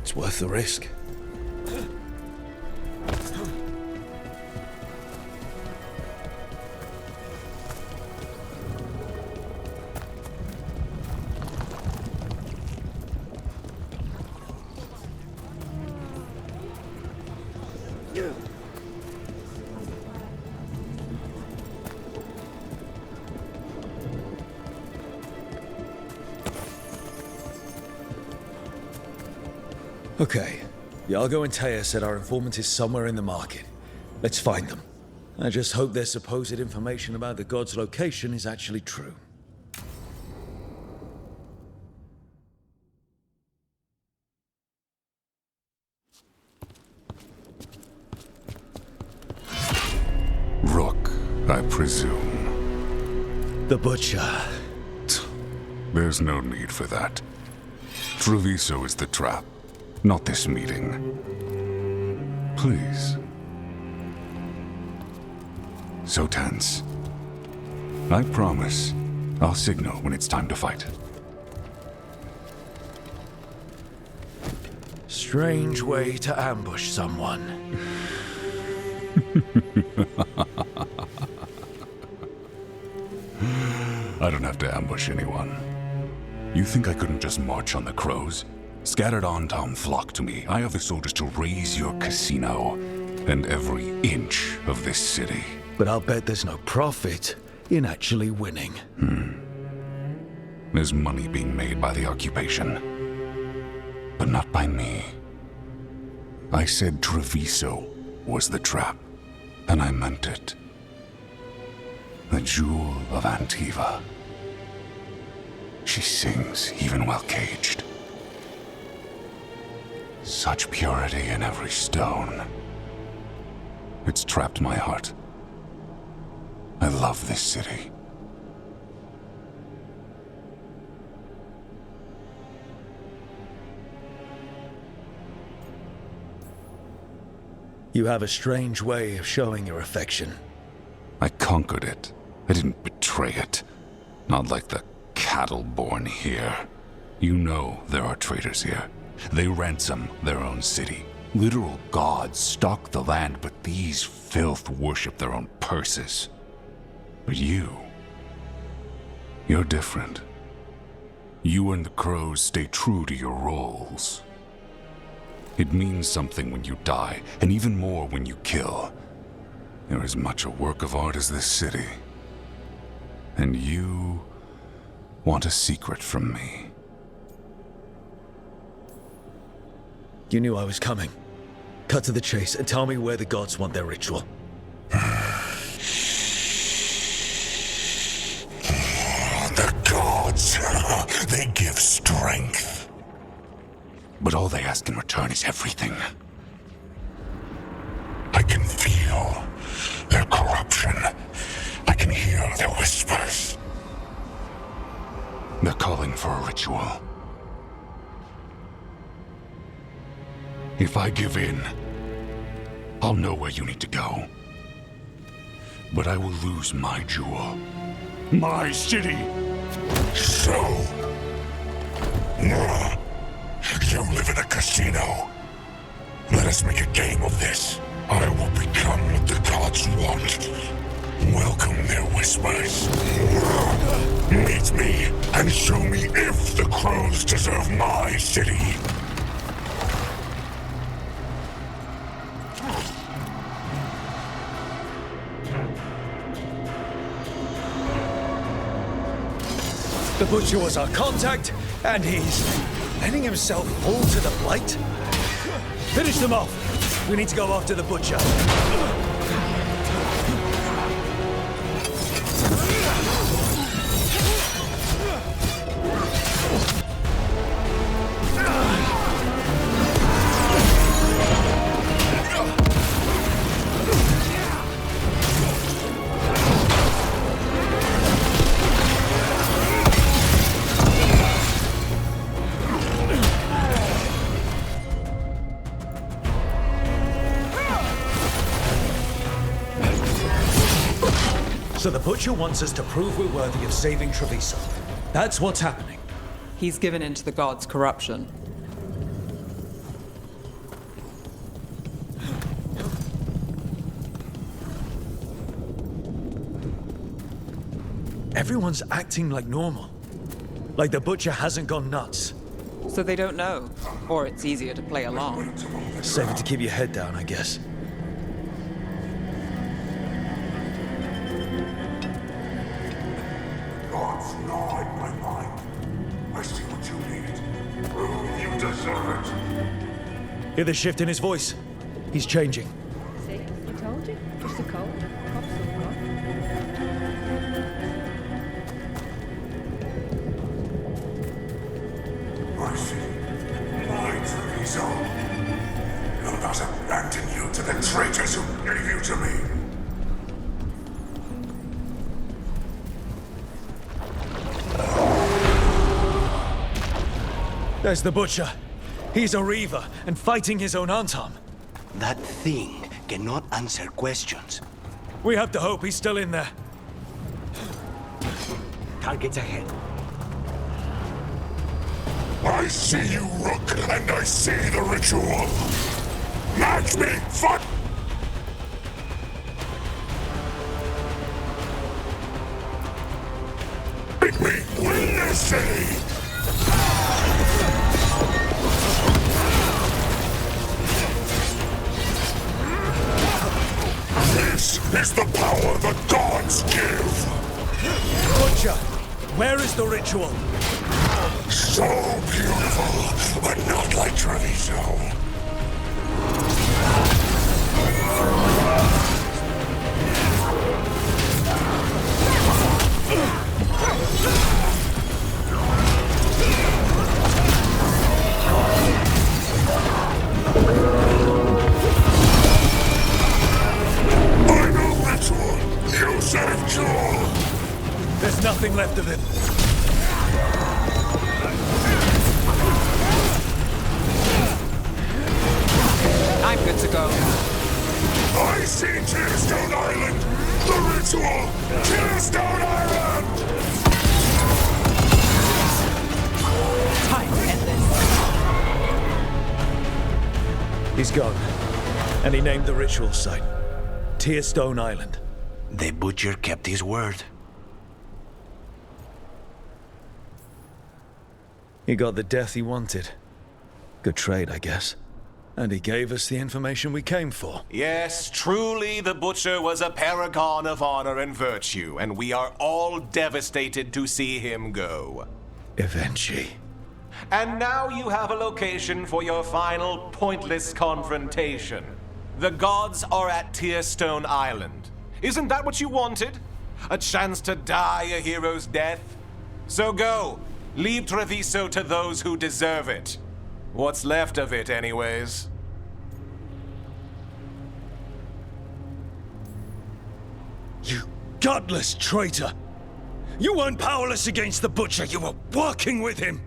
it's worth the risk. Okay. Iago and Taya said our informant is somewhere in the market. Let's find them. I just hope their supposed information about the god's location is actually true. Rook, I presume. The Butcher. There's no need for that. Treviso is the trap, not this meeting. Please. So tense. I promise, I'll signal when it's time to fight. Strange way to ambush someone. I don't have to ambush anyone. You think I couldn't just march on the crows? Scattered on town flock to me. I have the soldiers to raise your casino and every inch of this city. But I'll bet there's no profit in actually winning. There's money being made by the occupation. But not by me. I said Treviso was the trap, and I meant it. The Jewel of Antiva. She sings even while caged. Such purity in every stone. It's trapped my heart. I love this city. You have a strange way of showing your affection. I conquered it. I didn't betray it. Not like the cattle born here. You know there are traitors here. They ransom their own city. Literal gods stalk the land, but these filth worship their own purses. But you're different. You and the crows stay true to your roles. It means something when you die, and even more when you kill. You're as much a work of art as this city. And you want a secret from me. You knew I was coming. Cut to the chase and tell me where the gods want their ritual. The gods, they give strength. But all they ask in return is everything. I can feel their corruption. I can hear their whispers. They're calling for a ritual. If I give in, I'll know where you need to go. But I will lose my jewel. My city! So... you live in a casino. Let us make a game of this. I will become what the gods want. Welcome their whispers. Meet me and show me if the crows deserve my city. The Butcher was our contact, and he's letting himself fall to the Blight? Finish them off! We need to go after the Butcher. So the Butcher wants us to prove we're worthy of saving Treviso. That's what's happening. He's given in to the gods' corruption. Everyone's acting like normal. Like the Butcher hasn't gone nuts. So they don't know. Or it's easier to play along. Safer to keep your head down, I guess. Gods gnaw at my mind. I see what you need. Prove you deserve it. Hear the shift in his voice? He's changing. See? I told you. Just a cold. Cops will come. I see. My Treviso. Who does abandon you to the traitors who gave you to me? There's the butcher. He's a reaver and fighting his own Antam. That thing cannot answer questions. We have to hope he's still in there. Targets ahead. I see you, Rook, and I see the ritual. Match me, fuck! Make me win this city! This is the power the gods give! Butcher, where is the ritual? So beautiful, but not like Treviso. I know ritual. You saved Jewel. There's nothing left of him. I'm good to go. I see Tearstone Island! The ritual! Tearstone Island! Time to end this. He's gone. And he named the ritual site Tearstone Island. The butcher kept his word. He got the death he wanted. Good trade, I guess. And he gave us the information we came for. Yes, truly the Butcher was a paragon of honor and virtue, and we are all devastated to see him go. Invenci. And now you have a location for your final pointless confrontation. The gods are at Tearstone Island. Isn't that what you wanted? A chance to die a hero's death? So go. Leave Treviso to those who deserve it. What's left of it, anyways. You godless traitor! You weren't powerless against the Butcher, you were working with him!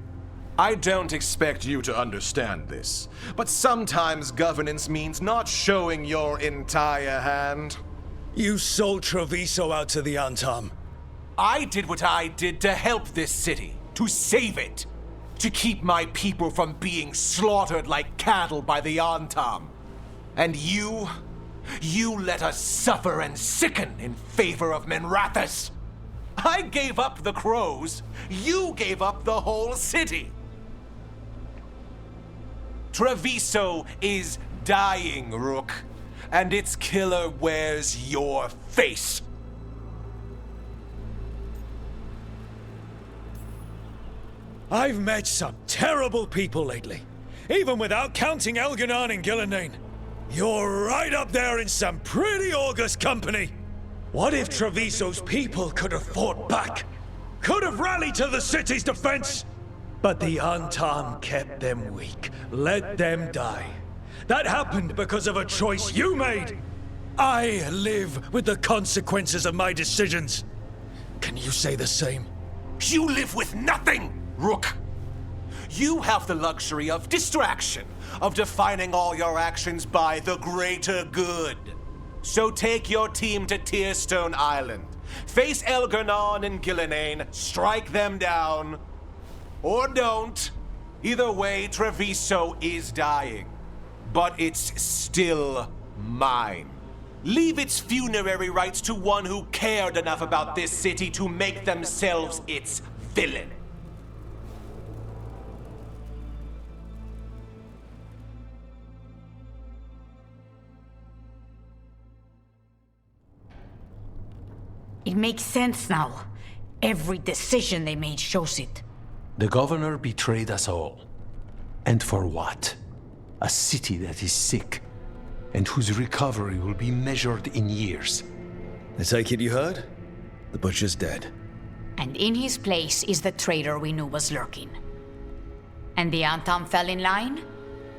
I don't expect you to understand this, but sometimes governance means not showing your entire hand. You sold Treviso out to the Antam. I did what I did to help this city, to save it. To keep my people from being slaughtered like cattle by the Antam. And you let us suffer and sicken in favor of Minrathous. I gave up the crows, you gave up the whole city. Treviso is dying, Rook, and its killer wears your face. I've met some terrible people lately, even without counting Elganon and Gillenane. You're right up there in some pretty august company. What if Treviso's people could have fought back? Could have rallied to the city's defense? But the Antam kept them weak, let them die. That happened because of a choice you made. I live with the consequences of my decisions. Can you say the same? You live with nothing, Rook. You have the luxury of distraction, of defining all your actions by the greater good. So take your team to Tearstone Island. Face Elganon and Gillenane, strike them down. Or don't. Either way, Treviso is dying. But it's still mine. Leave its funerary rites to one who cared enough about this city to make themselves its villain. It makes sense now. Every decision they made shows it. The governor betrayed us all. And for what? A city that is sick, and whose recovery will be measured in years. I take it you heard? The butcher's dead. And in his place is the traitor we knew was lurking. And the Antam fell in line?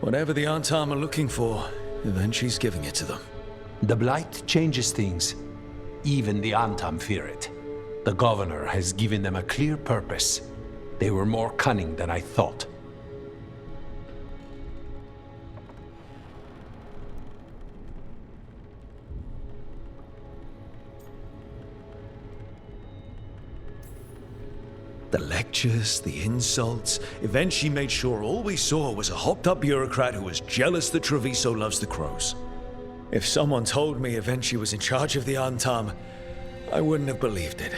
Whatever the Antam are looking for, Invenci's giving it to them. The Blight changes things. Even the Antam fear it. The governor has given them a clear purpose. They were more cunning than I thought. The lectures, the insults. Invenci made sure all we saw was a hopped-up bureaucrat who was jealous that Treviso loves the crows. If someone told me Invenci was in charge of the Antam, I wouldn't have believed it.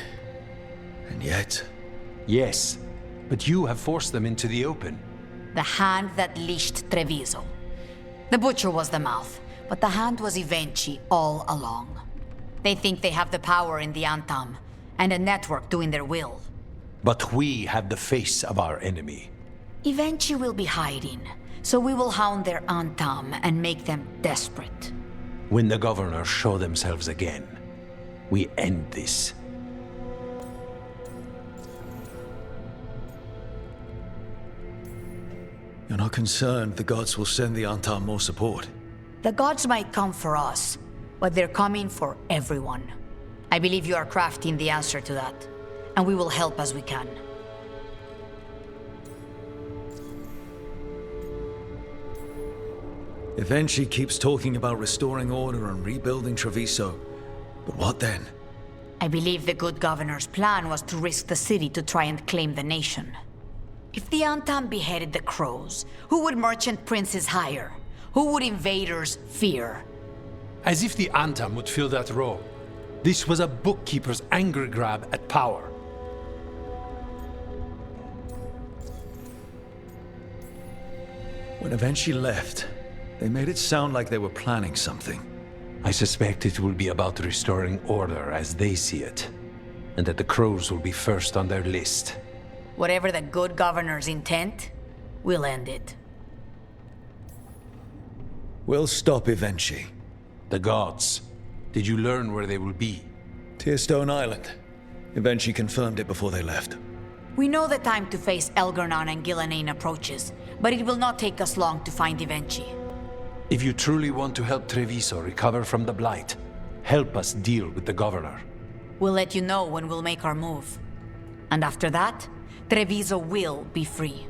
And yet... Yes, but you have forced them into the open. The hand that leashed Treviso. The butcher was the mouth, but the hand was Invenci all along. They think they have the power in the Antam, and a network doing their will. But we have the face of our enemy. Invenci will be hiding, so we will hound their Antam and make them desperate. When the governors show themselves again, we end this. You're not concerned the gods will send the Antam more support? The gods might come for us, but they're coming for everyone. I believe you are crafting the answer to that, and we will help as we can. Invenci keeps talking about restoring order and rebuilding Treviso. But what then? I believe the good governor's plan was to risk the city to try and claim the nation. If the Antam beheaded the crows, who would merchant princes hire? Who would invaders fear? As if the Antam would fill that role. This was a bookkeeper's angry grab at power. When Invenci left, they made it sound like they were planning something. I suspect it will be about restoring order as they see it, and that the crows will be first on their list. Whatever the good governor's intent, we'll end it. We'll stop Invenci. The gods. Did you learn where they will be? Tearstone Island. Invenci confirmed it before they left. We know the time to face Elgarnon and Gillenane approaches, but it will not take us long to find Invenci. If you truly want to help Treviso recover from the Blight, help us deal with the governor. We'll let you know when we'll make our move. And after that, Treviso will be free.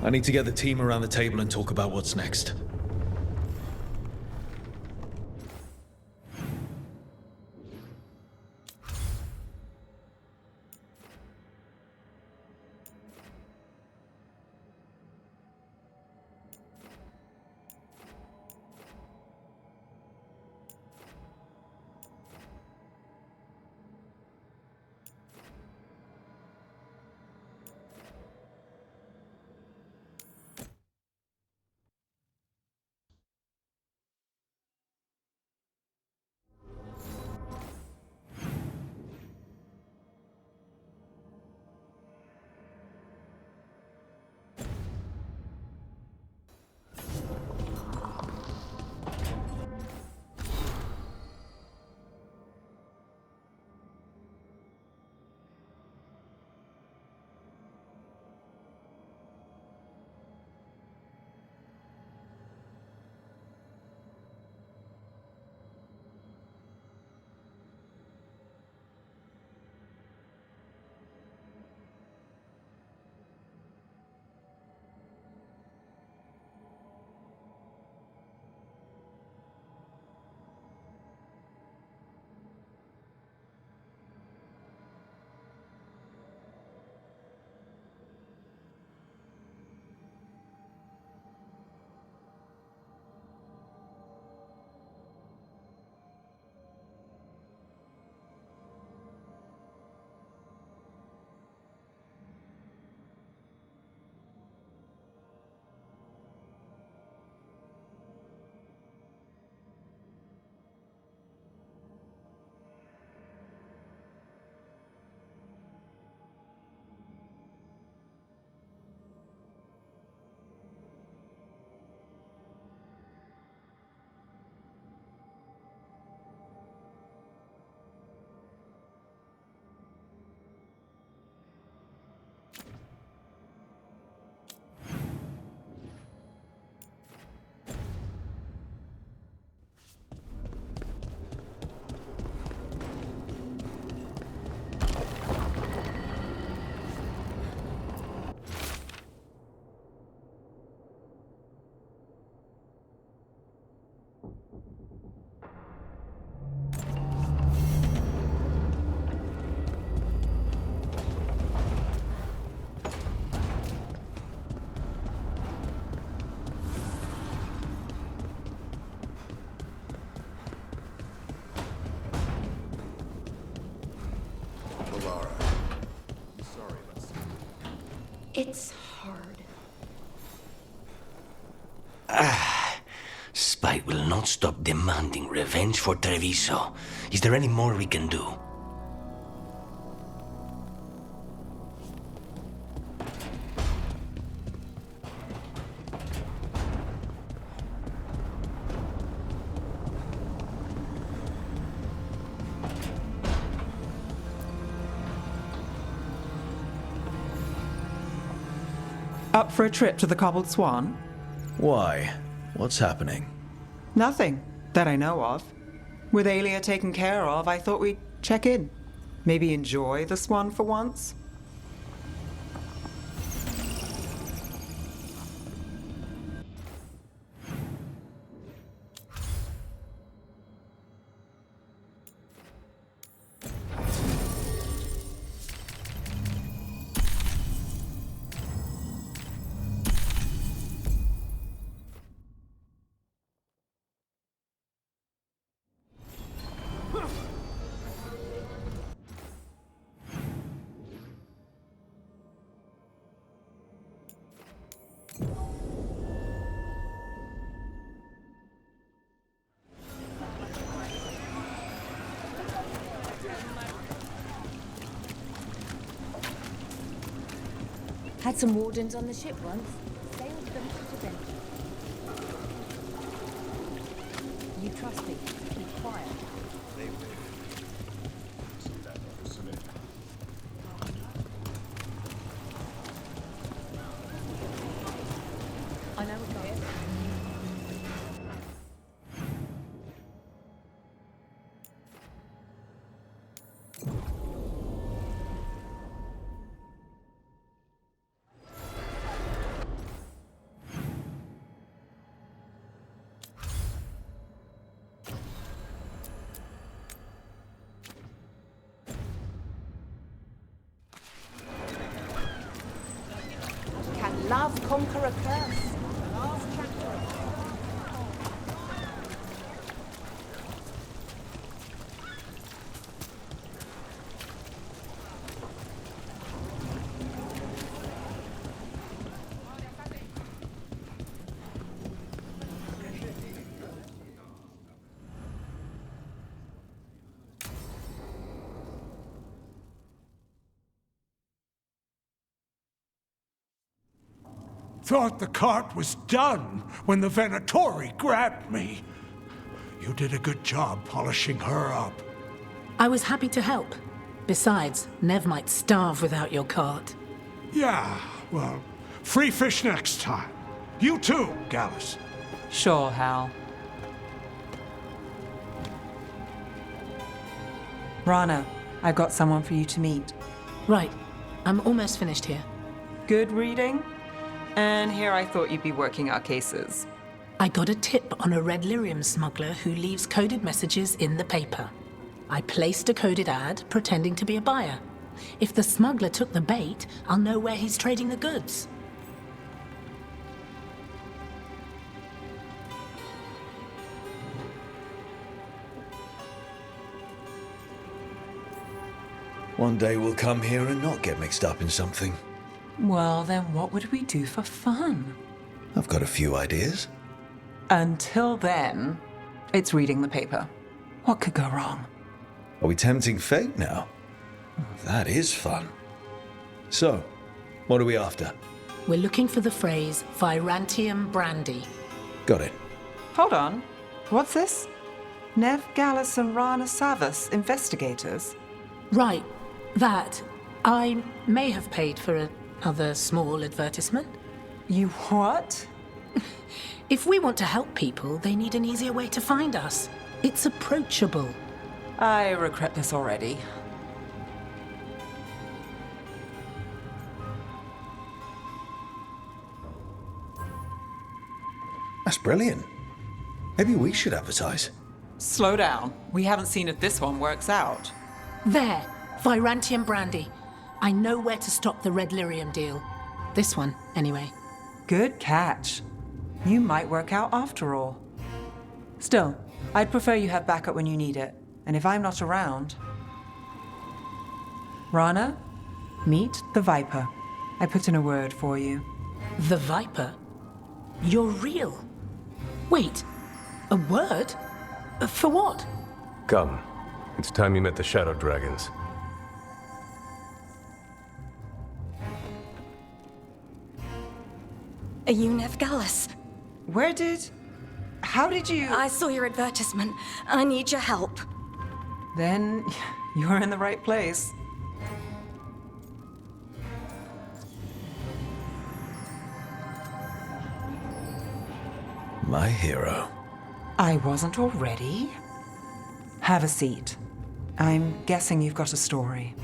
I need to get the team around the table and talk about what's next. It's hard. Spite will not stop demanding revenge for Treviso. Is there any more we can do? Up for a trip to the Cobbled Swan? Why? What's happening? Nothing that I know of. With Aelia taken care of, I thought we'd check in. Maybe enjoy the Swan for once? Had some wardens on the ship once. Sailed them to adventure. You trust me. Keep quiet. I know what it is. Love conquer a curse. The last chapter. Thought the cart was done when the Venatori grabbed me. You did a good job polishing her up. I was happy to help. Besides, Neve might starve without your cart. Yeah, well, free fish next time. You too, Gallus. Sure, Hal. Rana, I've got someone for you to meet. Right. I'm almost finished here. Good reading? And here I thought you'd be working our cases. I got a tip on a red lyrium smuggler who leaves coded messages in the paper. I placed a coded ad pretending to be a buyer. If the smuggler took the bait, I'll know where he's trading the goods. One day we'll come here and not get mixed up in something. Well, then what would we do for fun? I've got a few ideas. Until then, it's reading the paper. What could go wrong? Are we tempting fate now? That is fun. So, what are we after? We're looking for the phrase Virantium brandy. Got it. Hold on. What's this? Neve, Gallus, and Rana Savas, investigators? Right. That. I may have paid for another small advertisement. You what? If we want to help people, they need an easier way to find us. It's approachable. I regret this already. That's brilliant. Maybe we should advertise. Slow down. We haven't seen if this one works out. There. Virantium brandy. I know where to stop the red lyrium deal. This one, anyway. Good catch. You might work out after all. Still, I'd prefer you have backup when you need it. And if I'm not around... Rana, meet the Viper. I put in a word for you. The Viper? You're real? Wait, a word? For what? Come. It's time you met the Shadow Dragons. Are you Neve Gallus? How did you... I saw your advertisement. I need your help. Then you're in the right place. My hero. I wasn't already. Have a seat. I'm guessing you've got a story.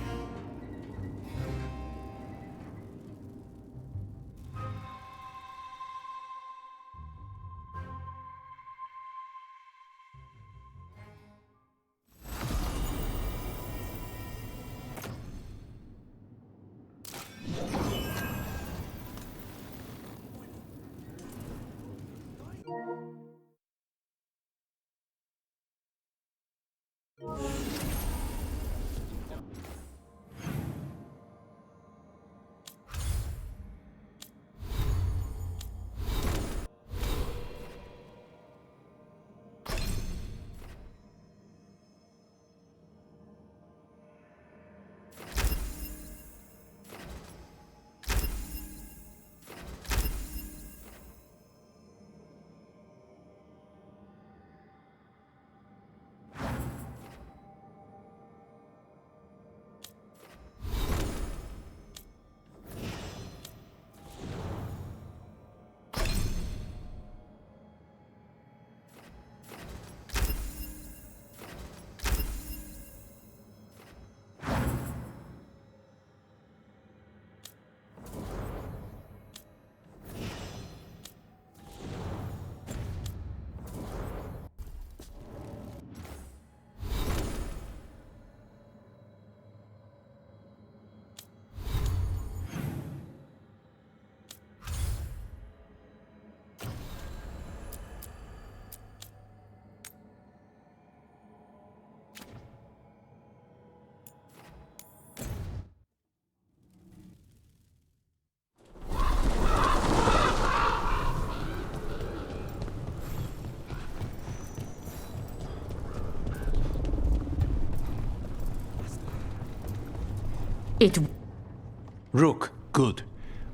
Rook, good.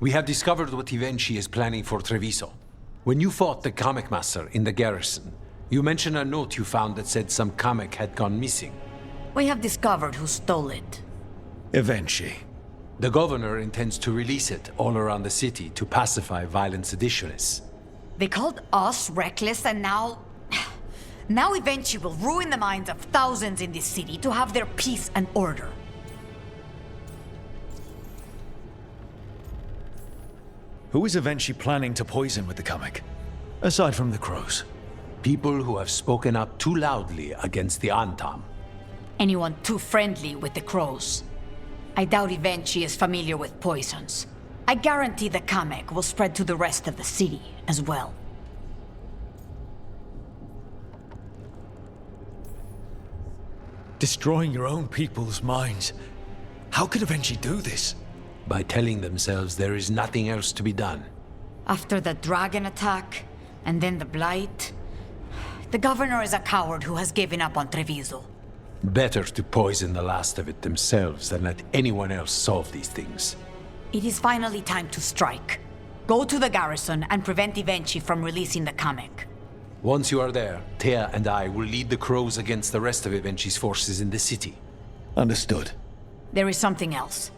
We have discovered what Invenci is planning for Treviso. When you fought the comic master in the garrison, you mentioned a note you found that said some comic had gone missing. We have discovered who stole it. Invenci. The governor intends to release it all around the city to pacify violent seditionists. They called us reckless, and now... Now Invenci will ruin the minds of thousands in this city to have their peace and order. Who is Invenci planning to poison with the comic? Aside from the crows. People who have spoken up too loudly against the Antam. Anyone too friendly with the crows. I doubt Invenci is familiar with poisons. I guarantee the comic will spread to the rest of the city as well. Destroying your own people's minds. How could Invenci do this? By telling themselves there is nothing else to be done. After the dragon attack, and then the blight, the governor is a coward who has given up on Treviso. Better to poison the last of it themselves than let anyone else solve these things. It is finally time to strike. Go to the garrison and prevent Invenci from releasing the comic. Once you are there, Thea and I will lead the crows against the rest of Invenci's forces in the city. Understood. There is something else.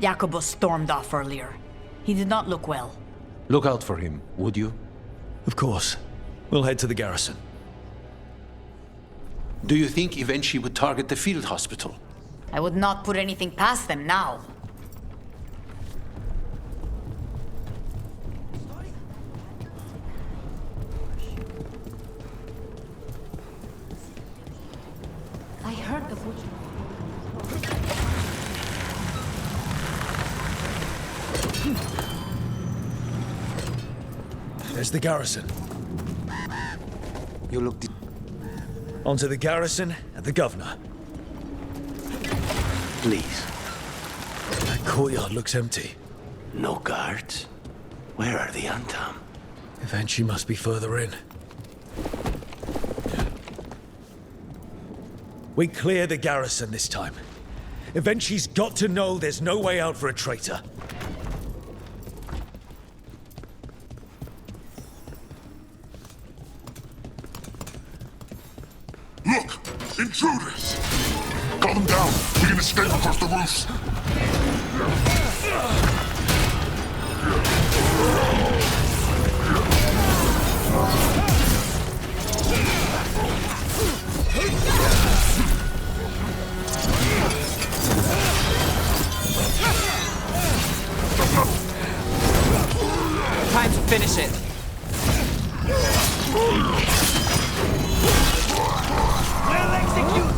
Jacobus stormed off earlier. He did not look well. Look out for him, would you? Of course. We'll head to the garrison. Do you think Invenci would target the field hospital? I would not put anything past them now. I heard the witch. There's the garrison. You look... Onto the garrison and the governor. Please. That courtyard looks empty. No guards? Where are the Antam? Invenci must be further in. We clear the garrison this time. Invenci's got to know there's no way out for a traitor. Look! Intruders! Got them down! We can escape across the roofs! Time to finish it. We'll execute!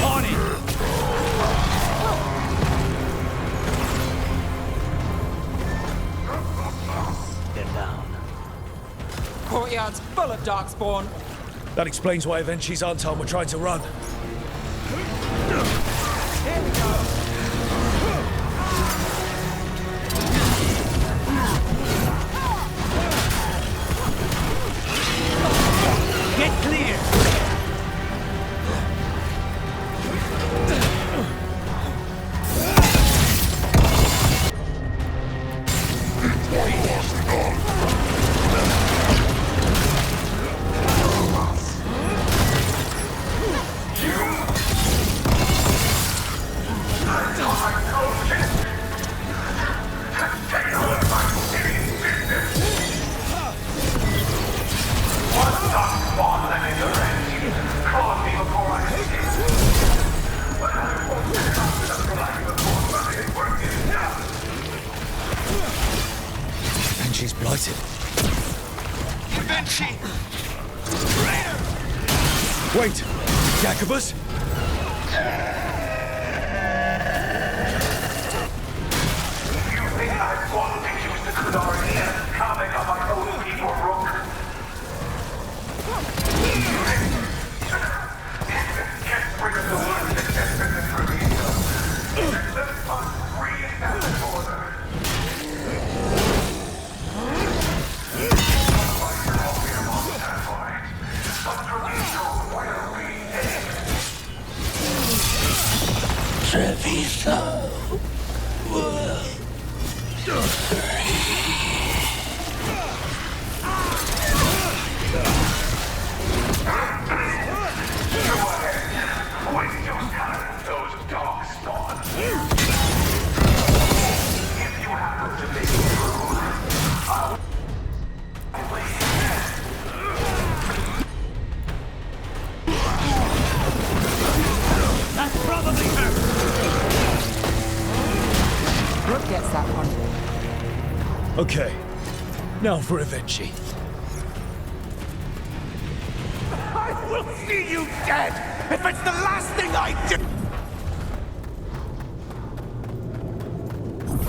On it! They're down. Courtyard's full of darkspawn. That explains why Invenci's Anton were trying to run. Here we go! Get clear! Invenci's blighted. Invenci! Wait! Jacobus? Treviso will That's probably her! Brooke gets that one. Okay. Now for Invenci. I will see you dead if it's the last thing I do!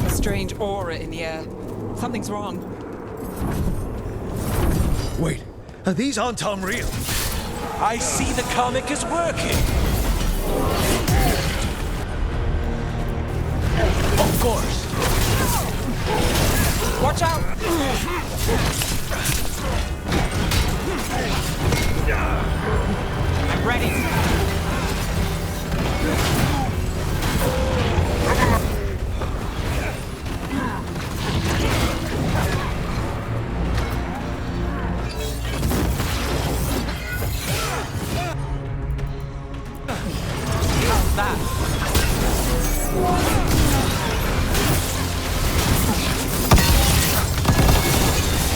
A strange aura in the air. Something's wrong. Wait, are these Anton real? I see the comic is working. Of course. Watch out! I'm ready. How's that?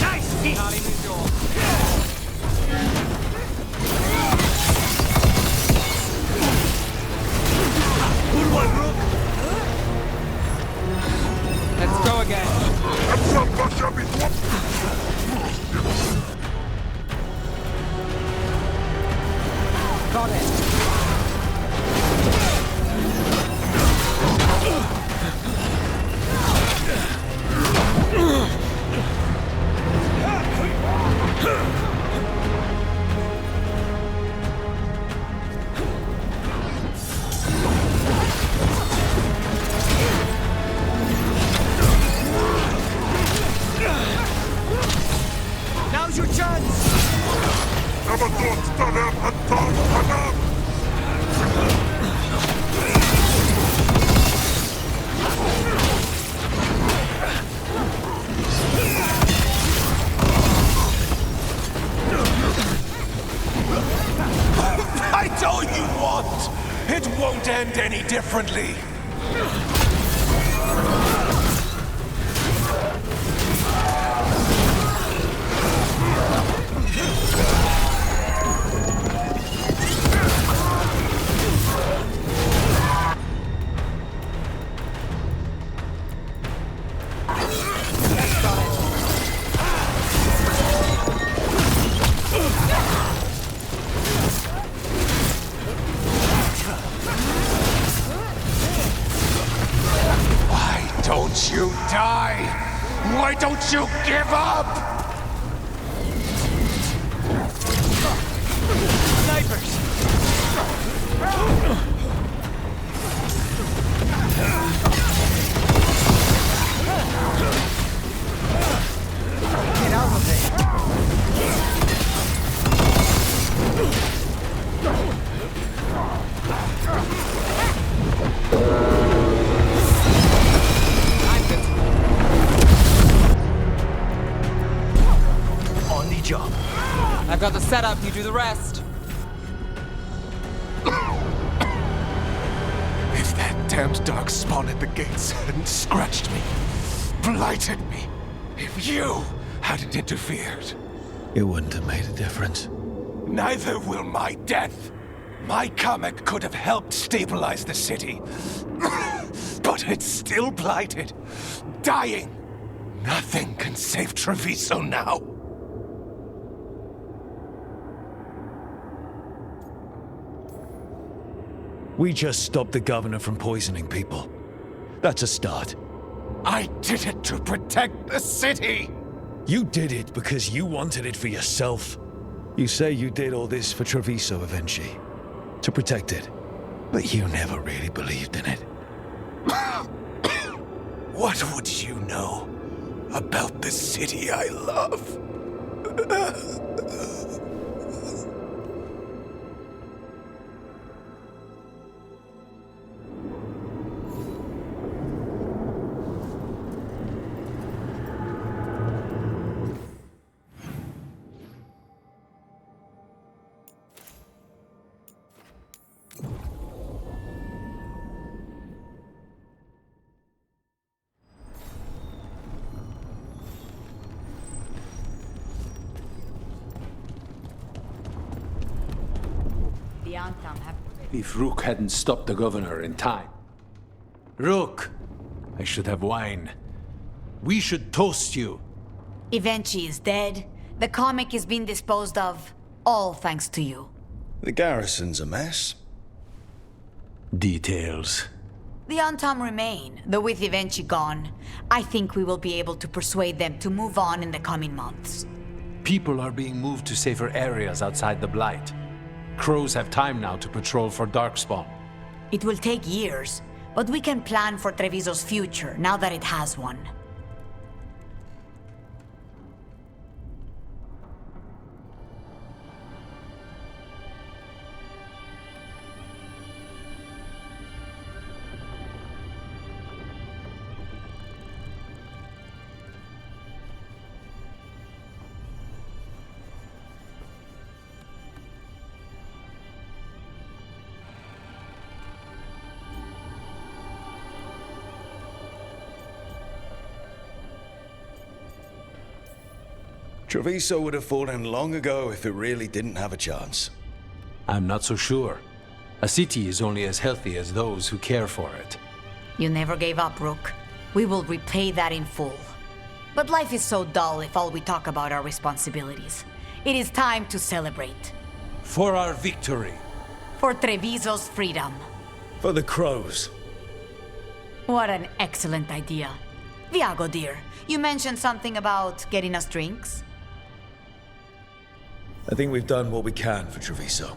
Nice hit! Good one, Rook! Let's go again. Got it. I told you what! It won't end any differently. Don't you die? Why don't you give up? Snipers! Get out of there! Job. I've got the setup, you do the rest. If that damned dark spawn at the gates hadn't scratched me, blighted me, if you hadn't interfered, it wouldn't have made a difference. Neither will my death. My comet could have helped stabilize the city, but it's still blighted, dying. Nothing can save Treviso now. We just stopped the governor from poisoning people. That's a start. I did it to protect the city! You did it because you wanted it for yourself. You say you did all this for Treviso, Invenci, to protect it. But you never really believed in it. What would you know about the city I love? If Rook hadn't stopped the governor in time. Rook! I should have wine. We should toast you. Invenci is dead. The comic is being disposed of. All thanks to you. The garrison's a mess. Details. The Antam remain, though with Invenci gone, I think we will be able to persuade them to move on in the coming months. People are being moved to safer areas outside the Blight. Crows have time now to patrol for Darkspawn. It will take years, but we can plan for Treviso's future now that it has one. Treviso would have fallen long ago if it really didn't have a chance. I'm not so sure. A city is only as healthy as those who care for it. You never gave up, Rook. We will repay that in full. But life is so dull if all we talk about are responsibilities. It is time to celebrate. For our victory. For Treviso's freedom. For the crows. What an excellent idea. Viago, dear, you mentioned something about getting us drinks? I think we've done what we can for Treviso.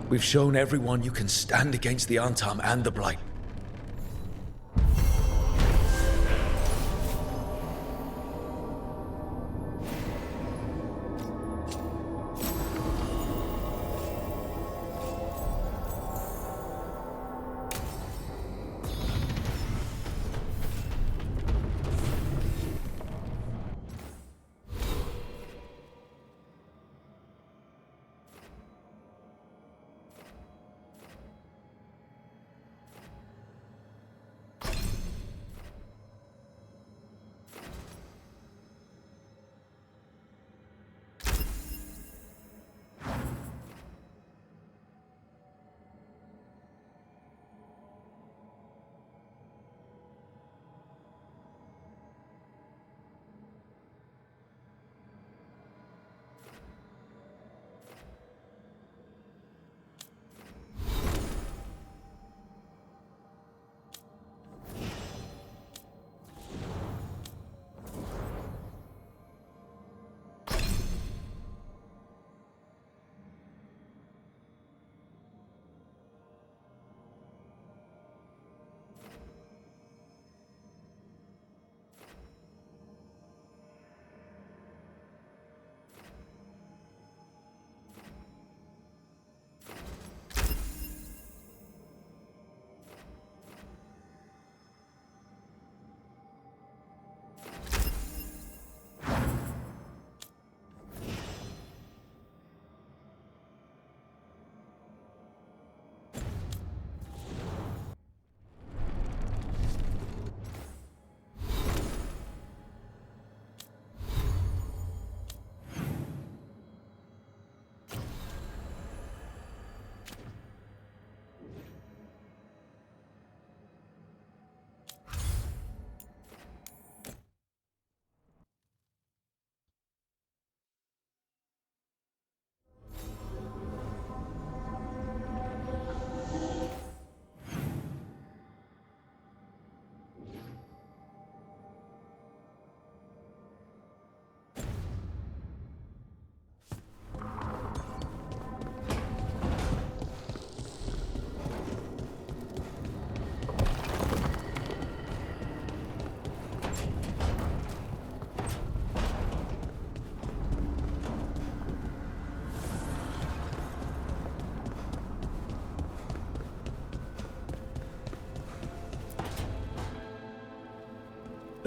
We've shown everyone you can stand against the Antam and the Blight.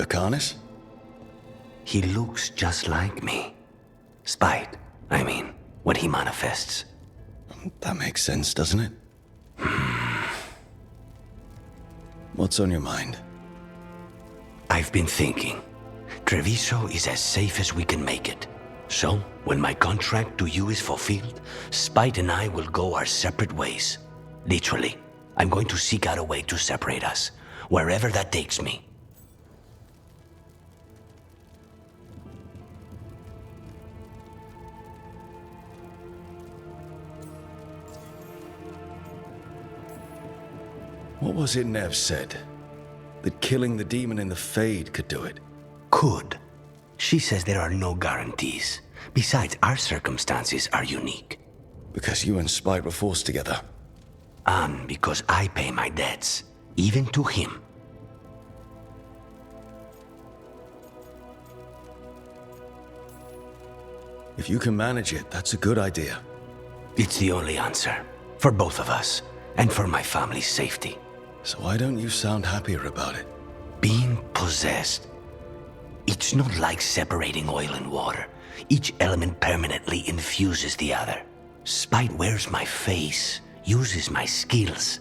Lucanis? He looks just like me. Spite, I mean, what he manifests. That makes sense, doesn't it? What's on your mind? I've been thinking. Treviso is as safe as we can make it. So, when my contract to you is fulfilled, Spite and I will go our separate ways. Literally, I'm going to seek out a way to separate us, wherever that takes me. What was it Neve said? That killing the demon in the Fade could do it? Could. She says there are no guarantees. Besides, our circumstances are unique. Because you and Spite were forced together. And because I pay my debts, even to him. If you can manage it, that's a good idea. It's the only answer. For both of us. And for my family's safety. So why don't you sound happier about it? Being possessed. It's not like separating oil and water. Each element permanently infuses the other. Spite wears my face, uses my skills.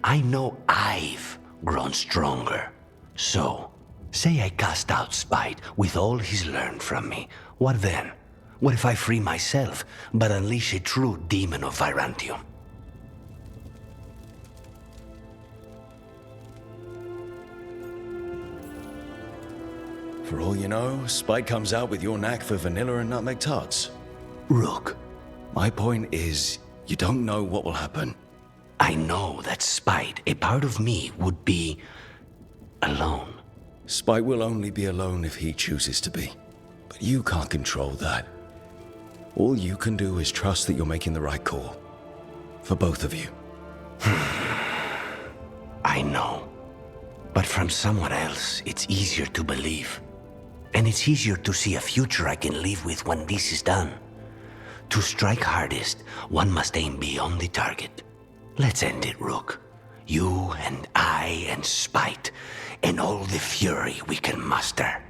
I know I've grown stronger. So, say I cast out Spite with all he's learned from me. What then? What if I free myself, but unleash a true demon of Virantium? For all you know, Spite comes out with your knack for vanilla and nutmeg tarts. Rook. My point is, you don't know what will happen. I know that Spite, a part of me, would be alone. Spite will only be alone if he chooses to be. But you can't control that. All you can do is trust that you're making the right call. For both of you. I know. But from someone else, it's easier to believe. And it's easier to see a future I can live with when this is done. To strike hardest, one must aim beyond the target. Let's end it, Rook. You and I and Spite, and all the fury we can muster.